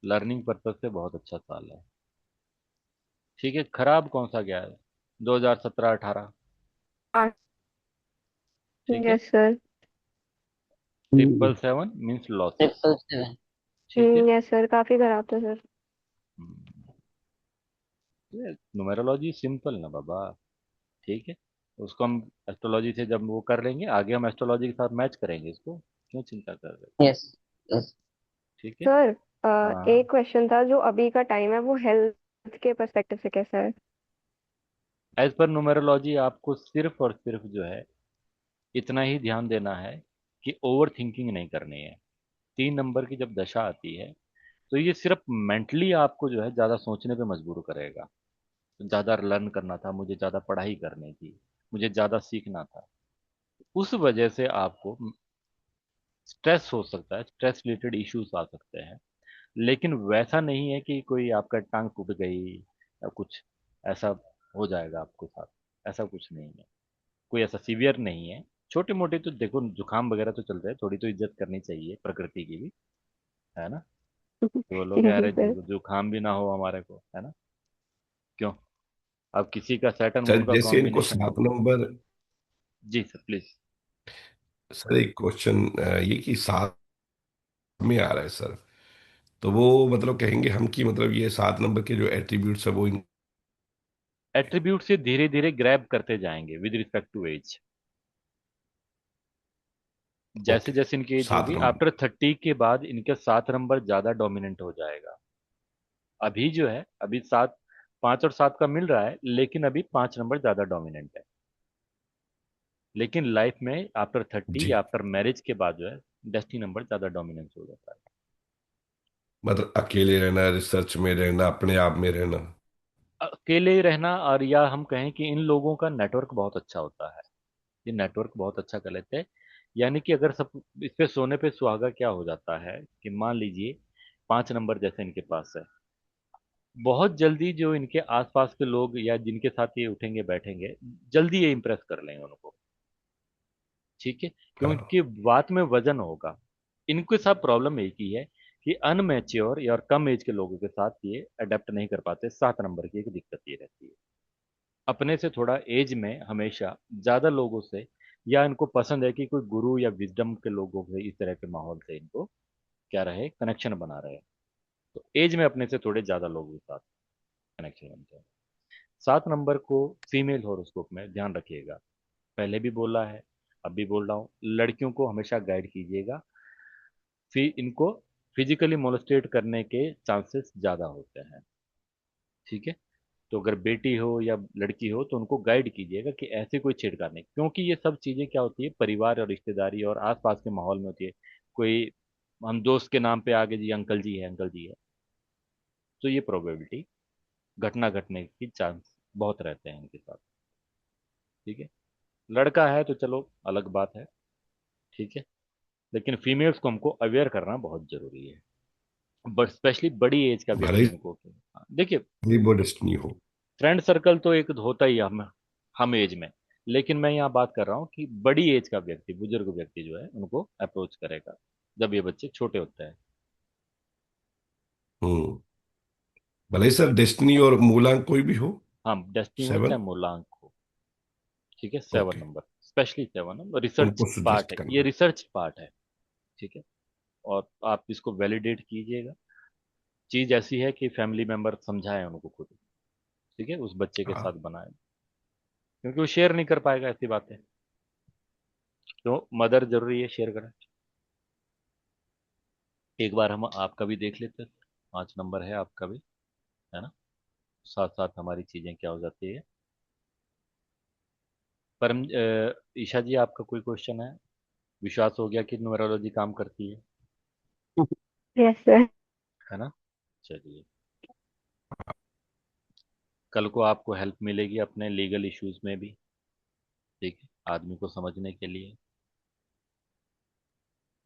लर्निंग पर्पज से बहुत अच्छा साल है। ठीक है, खराब कौन सा गया है, 2017-18।
आ,
ठीक है,
यस सर।
777 means losses.
777।
ठीक है।
यस सर, काफी खराब था सर।
न्यूमेरोलॉजी सिंपल ना बाबा। ठीक है, उसको हम एस्ट्रोलॉजी से जब वो कर लेंगे आगे, हम एस्ट्रोलॉजी के साथ मैच करेंगे इसको, क्यों चिंता कर रहे हो।
Yes yes.
ठीक है।
सर
हाँ,
एक क्वेश्चन था, जो अभी का टाइम है वो हेल्थ के पर्सपेक्टिव से कैसा है?
एज पर न्यूमेरोलॉजी आपको सिर्फ और सिर्फ जो है इतना ही ध्यान देना है कि ओवर थिंकिंग नहीं करनी है। 3 नंबर की जब दशा आती है, तो ये सिर्फ मेंटली आपको जो है ज़्यादा सोचने पे मजबूर करेगा। ज़्यादा लर्न करना था मुझे, ज़्यादा पढ़ाई करनी थी, मुझे ज़्यादा सीखना था, उस वजह से आपको स्ट्रेस हो सकता है, स्ट्रेस रिलेटेड इश्यूज आ सकते हैं। लेकिन वैसा नहीं है कि कोई आपका टांग टूट गई या कुछ ऐसा हो जाएगा आपके साथ, ऐसा कुछ नहीं है, कोई ऐसा सीवियर नहीं है। छोटे मोटे तो देखो, जुकाम वगैरह तो चल रहे हैं, थोड़ी तो इज्जत करनी चाहिए प्रकृति की भी, है ना। तो वो लोग
जी
अरे
सर।
जुकाम भी ना हो हमारे को, है ना, क्यों। अब किसी का सैटर्न
सर
मून का
जैसे इनको
कॉम्बिनेशन।
7 नंबर,
जी सर प्लीज।
सर एक क्वेश्चन ये कि 7 में आ रहा है सर, तो वो मतलब कहेंगे हम कि मतलब ये 7 नंबर के जो एट्रीब्यूट्स है वो इन
एट्रीब्यूट से धीरे धीरे ग्रैब करते जाएंगे विद रिस्पेक्ट टू एज। जैसे
ओके
जैसे इनकी एज
सात
होगी
नंबर
आफ्टर 30 के बाद इनका 7 नंबर ज्यादा डोमिनेंट हो जाएगा। अभी जो है, अभी 5 और 7 का मिल रहा है, लेकिन अभी 5 नंबर ज्यादा डोमिनेंट है। लेकिन लाइफ में आफ्टर 30
जी,
या आफ्टर मैरिज के बाद जो है, डेस्टिनी नंबर ज्यादा डोमिनेंस हो जाता है।
मतलब अकेले रहना, रिसर्च में रहना, अपने आप में रहना।
अकेले रहना, और या हम कहें कि इन लोगों का नेटवर्क बहुत अच्छा होता है, ये नेटवर्क बहुत अच्छा कर लेते हैं। यानी कि अगर सब इस पे सोने पे सुहागा क्या हो जाता है कि मान लीजिए 5 नंबर जैसे इनके पास है, बहुत जल्दी जो इनके आसपास के लोग या जिनके साथ ये उठेंगे बैठेंगे, जल्दी ये इंप्रेस कर लेंगे उनको। ठीक है,
हाँ,
क्योंकि बात में वजन होगा। इनके साथ प्रॉब्लम एक ही है कि अनमेच्योर या और कम एज के लोगों के साथ ये अडेप्ट नहीं कर पाते। 7 नंबर की एक दिक्कत ये रहती है, अपने से थोड़ा एज में हमेशा ज्यादा लोगों से, या इनको पसंद है कि कोई गुरु या विजडम के लोगों से, इस तरह के माहौल से इनको क्या रहे, कनेक्शन बना रहे। तो एज में अपने से थोड़े ज्यादा लोगों के साथ कनेक्शन बनते हैं। 7 नंबर को फीमेल हॉरोस्कोप में ध्यान रखिएगा, पहले भी बोला है, अब भी बोल रहा हूँ, लड़कियों को हमेशा गाइड कीजिएगा। फिर इनको फिजिकली मोलेस्टेट करने के चांसेस ज़्यादा होते हैं। ठीक है, तो अगर बेटी हो या लड़की हो तो उनको गाइड कीजिएगा कि ऐसे कोई छेड़छाड़ नहीं, क्योंकि ये सब चीज़ें क्या होती है, परिवार और रिश्तेदारी और आसपास के माहौल में होती है। कोई हम दोस्त के नाम पे आगे जी अंकल जी है, अंकल जी है, तो ये प्रोबेबिलिटी घटना घटने की चांस बहुत रहते हैं इनके साथ। ठीक है, लड़का है तो चलो अलग बात है। ठीक है, लेकिन फीमेल्स को हमको अवेयर करना बहुत जरूरी है, बट स्पेशली बड़ी एज का
भले
व्यक्ति हमको। हाँ, देखिए,
ही वो डेस्टिनी हो।
फ्रेंड सर्कल तो एक होता ही है हम एज में, लेकिन मैं यहाँ बात कर रहा हूँ कि बड़ी एज का व्यक्ति, बुजुर्ग व्यक्ति जो है उनको अप्रोच करेगा जब ये बच्चे छोटे होते हैं।
हम्म, भले ही सर डेस्टिनी और मूलांक कोई भी हो।
हाँ, डेस्टिनी हो चाहे
7।
मूलांक हो, ठीक है, 7
okay,
number, specially 7 number research
उनको
पार्ट
सुजेस्ट
है, ये
करना।
रिसर्च पार्ट है। ठीक है, और आप इसको वैलिडेट कीजिएगा। चीज ऐसी है कि फैमिली मेंबर समझाए उनको खुद। ठीक है, उस बच्चे के
हाँ।
साथ बनाए, क्योंकि वो शेयर नहीं कर पाएगा ऐसी बातें, तो मदर जरूरी है शेयर करें। एक बार हम आपका भी देख लेते हैं। 5 नंबर है आपका भी, है ना? साथ साथ हमारी चीजें क्या हो जाती है। परम ईशा जी, आपका कोई क्वेश्चन है? विश्वास हो गया कि न्यूमरोलॉजी काम करती
यस सर।
है ना? चलिए, कल को आपको हेल्प मिलेगी अपने लीगल इश्यूज में भी। ठीक है, आदमी को समझने के लिए।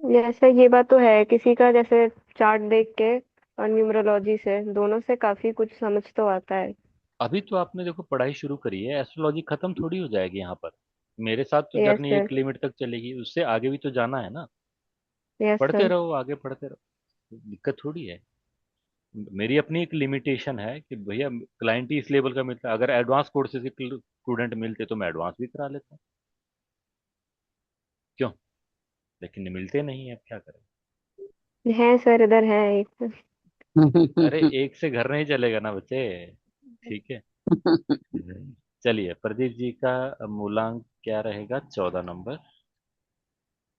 यस सर, ये बात तो है, किसी का जैसे चार्ट देख के और न्यूमरोलॉजी से दोनों से काफी कुछ समझ तो आता है।
अभी तो आपने देखो पढ़ाई शुरू करी है, एस्ट्रोलॉजी खत्म थोड़ी हो जाएगी यहाँ पर। मेरे साथ तो
यस
जर्नी
सर।
एक लिमिट तक चलेगी, उससे आगे भी तो जाना है ना।
यस
पढ़ते
सर।
रहो, आगे पढ़ते रहो, दिक्कत थोड़ी है। मेरी अपनी एक लिमिटेशन है कि भैया क्लाइंट ही इस लेवल का मिलता है, अगर एडवांस कोर्सेज के स्टूडेंट मिलते तो मैं एडवांस भी करा लेता। क्यों? लेकिन मिलते नहीं है, अब क्या करें।
है सर, इधर है एक।
अरे एक से घर नहीं चलेगा ना बच्चे। ठीक है। चलिए, प्रदीप जी का मूलांक क्या रहेगा? 14 नंबर।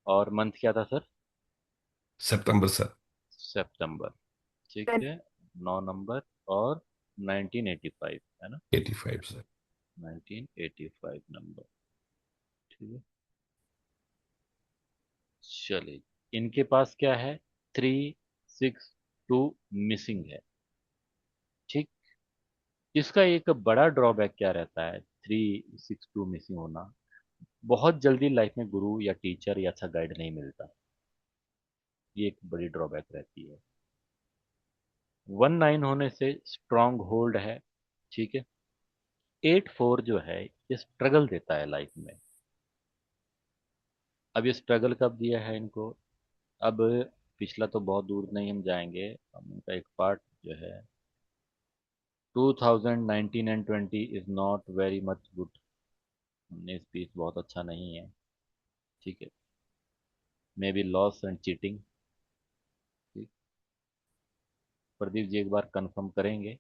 और मंथ क्या था सर?
सितंबर सर।
सितंबर। ठीक
सर,
है, 9 नंबर। और 1985, है ना?
85 सर।
1985 नंबर। ठीक है, चलिए, इनके पास क्या है? 362 मिसिंग है। ठीक। इसका एक बड़ा ड्रॉबैक क्या रहता है 362 मिसिंग होना? बहुत जल्दी लाइफ में गुरु या टीचर या अच्छा गाइड नहीं मिलता। ये एक बड़ी ड्रॉबैक रहती है। 19 होने से स्ट्रांग होल्ड है। ठीक है। 84 जो है ये स्ट्रगल देता है लाइफ में। अब ये स्ट्रगल कब दिया है इनको? अब पिछला तो बहुत दूर नहीं हम जाएंगे, हम इनका एक पार्ट जो है 2019 and 20 is not very much good. 19-20 बहुत अच्छा नहीं है। ठीक है, may be loss and cheating. ठीक। प्रदीप जी एक बार कंफर्म करेंगे?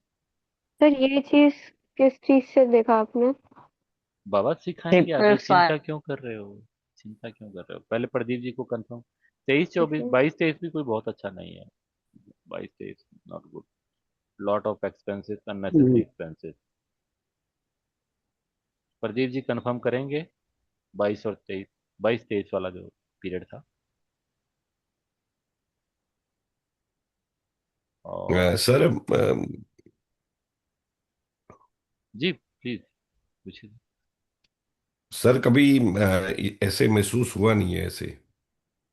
सर ये चीज किस चीज से देखा आपने?
बाबा सिखाएंगे
ट्रिपल
आगे,
फाइव।
चिंता क्यों कर रहे हो? चिंता क्यों कर रहे हो? पहले प्रदीप जी को कंफर्म। 23-24,
Okay.
22-23 भी कोई बहुत अच्छा नहीं है। 22-23 not good. Lot of expenses, unnecessary expenses. Pradeep ji confirm करेंगे? 22 और 23, 22-23 वाला जो पीरियड था। और
सर,
जी प्लीज पूछिए।
सर कभी ऐसे महसूस हुआ नहीं है ऐसे,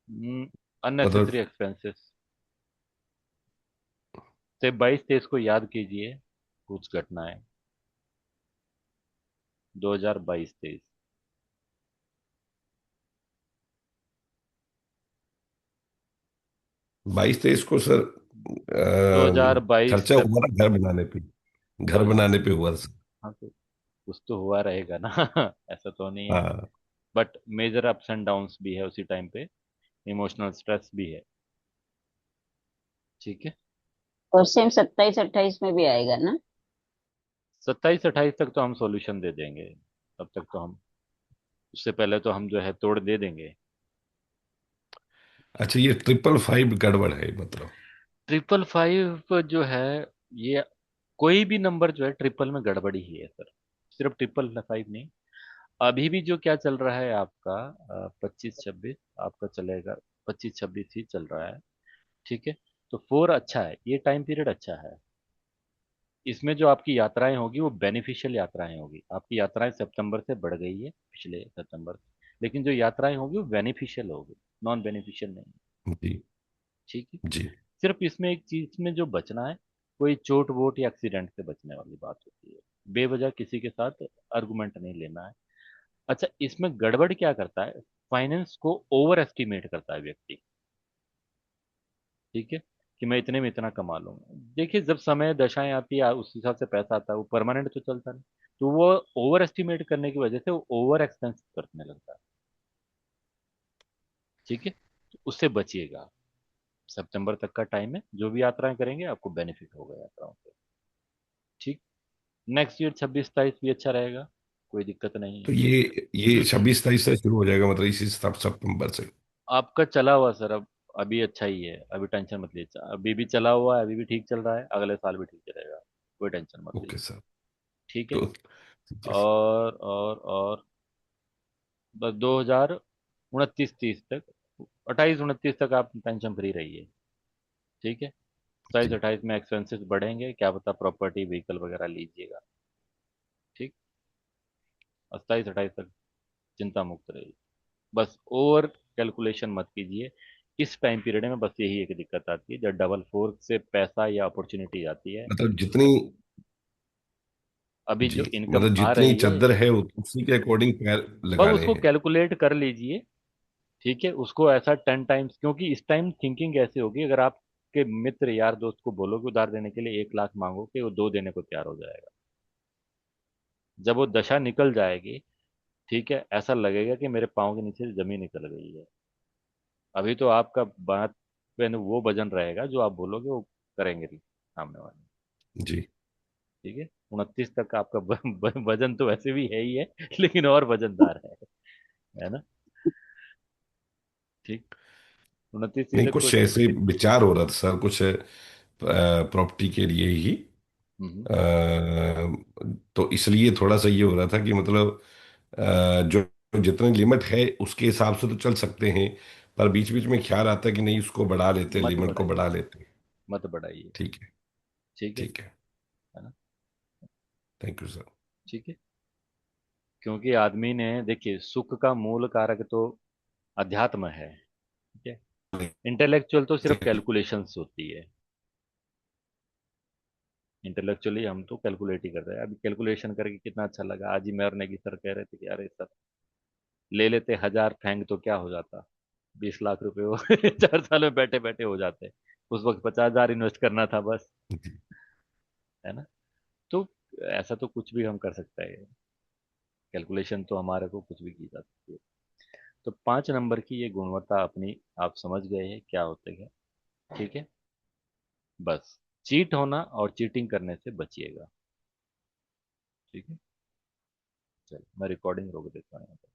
अननेसेसरी
मतलब।
एक्सपेंसेस से 22-23 को याद कीजिए। कुछ घटनाएं 2022-23।
22-23 को सर,
2022
खर्चा हुआ ना घर बनाने पे। घर
2000।
बनाने पे हुआ सर।
हाँ तो कुछ तो हुआ रहेगा ना। ऐसा तो नहीं है।
हाँ।
But major ups and downs भी है उसी टाइम पे। इमोशनल स्ट्रेस भी है। ठीक है।
और सेम 27-28 में भी आएगा ना?
27-28 तक तो हम सॉल्यूशन दे देंगे। तब तक तो हम, उससे पहले तो हम जो है तोड़ दे देंगे।
अच्छा, ये 555 गड़बड़ है मतलब।
555 जो है, ये कोई भी नंबर जो है ट्रिपल में गड़बड़ी ही है सर। सिर्फ 555 नहीं। अभी भी जो क्या चल रहा है आपका 25-26 आपका चलेगा। 25-26 ही चल रहा है। ठीक है। तो 4 अच्छा है, ये टाइम पीरियड अच्छा है। इसमें जो आपकी यात्राएं होगी वो बेनिफिशियल यात्राएं होगी। आपकी यात्राएं सितंबर से बढ़ गई है, पिछले सितंबर से। लेकिन जो यात्राएं होगी वो बेनिफिशियल होगी, नॉन बेनिफिशियल नहीं।
जी।
ठीक है।
जी।
सिर्फ इसमें एक चीज में जो बचना है, कोई चोट वोट या एक्सीडेंट से बचने वाली बात होती है। बेवजह किसी के साथ आर्गुमेंट नहीं लेना है। अच्छा, इसमें गड़बड़ क्या करता है? फाइनेंस को ओवर एस्टिमेट करता है व्यक्ति। ठीक है, कि मैं इतने में इतना कमा लूंगा। देखिए, जब समय दशाएं आती है उस हिसाब से पैसा आता है, वो परमानेंट तो चलता नहीं। तो वो ओवर एस्टिमेट करने की वजह से वो ओवर एक्सपेंस करने लगता है। ठीक है, तो उससे बचिएगा। सितंबर तक का टाइम है, जो भी यात्राएं करेंगे आपको बेनिफिट होगा यात्राओं से। ठीक। नेक्स्ट ईयर 26-27 भी अच्छा रहेगा, कोई दिक्कत नहीं
तो
है।
ये 26-27 से शुरू हो जाएगा, मतलब इसी सितंबर से?
आपका चला हुआ सर, अब अभी अच्छा ही है, अभी टेंशन मत लीजिए, अभी भी चला हुआ है, अभी भी ठीक चल रहा है, अगले साल भी ठीक चलेगा, कोई टेंशन मत
ओके
लीजिए।
सर।
ठीक है।
तो ठीक है सर।
और बस 2029-30 तक, 28-29 तक आप टेंशन फ्री रहिए। ठीक है। सताईस
जी।
अट्ठाईस में एक्सपेंसेस बढ़ेंगे, क्या पता प्रॉपर्टी व्हीकल वगैरह लीजिएगा। ठीक। और 27-28 तक चिंता मुक्त रहिए। बस ओवर कैलकुलेशन मत कीजिए। इस टाइम पीरियड में बस यही एक दिक्कत आती है, जब डबल फोर से पैसा या अपॉर्चुनिटी आती है।
मतलब जितनी,
अभी
जी,
जो इनकम
मतलब
आ
जितनी
रही है,
चादर है उसी के अकॉर्डिंग पैर
बस
लगाने
उसको
हैं।
कैलकुलेट कर लीजिए। ठीक है, उसको ऐसा 10 टाइम्स, क्योंकि इस टाइम थिंकिंग ऐसे होगी, अगर आपके मित्र यार दोस्त को बोलोगे उधार देने के लिए 1 लाख मांगो, कि वो 2 देने को तैयार हो जाएगा। जब वो दशा निकल जाएगी, ठीक है, ऐसा लगेगा कि मेरे पाँव के नीचे से जमीन निकल गई है। अभी तो आपका बात पे वो वजन रहेगा जो आप बोलोगे वो करेंगे नहीं सामने वाले।
जी।
ठीक है। 29 तक आपका वजन तो वैसे भी है ही है, लेकिन और वजनदार है ना। ठीक। 29
नहीं,
तक तो
कुछ ऐसे विचार हो रहा था सर, कुछ प्रॉपर्टी के लिए ही।
हम्म,
तो इसलिए थोड़ा सा ये हो रहा था कि मतलब जो जितनी लिमिट है उसके हिसाब से तो चल सकते हैं, पर बीच बीच में ख्याल आता है कि नहीं, उसको बढ़ा लेते,
मत
लिमिट को
बढ़ाइए,
बढ़ा लेते।
मत बढ़ाइए।
ठीक है।
ठीक
ठीक है।
है ना।
Thank you sir.
ठीक है। क्योंकि आदमी ने, देखिए, सुख का मूल कारक तो अध्यात्म है। ठीक है। इंटेलेक्चुअल तो सिर्फ कैलकुलेशंस होती है। इंटेलेक्चुअली हम तो कैलकुलेट ही कर रहे हैं, अभी कैलकुलेशन करके कितना अच्छा लगा। आज ही मेयर नेगी सर कह रहे थे कि अरे सर, ले लेते 1000 फैंग तो क्या हो जाता, 20 लाख रुपए वो 4 साल में बैठे बैठे हो जाते। उस वक्त 50,000 इन्वेस्ट करना था बस। है ना। तो ऐसा तो कुछ भी हम कर सकते हैं, कैलकुलेशन तो हमारे को कुछ भी की जा सकती है। तो 5 नंबर की ये गुणवत्ता अपनी आप समझ गए हैं क्या होते हैं। ठीक है। बस चीट होना और चीटिंग करने से बचिएगा। ठीक है। चलिए मैं रिकॉर्डिंग रोक देता हूँ यहाँ पे।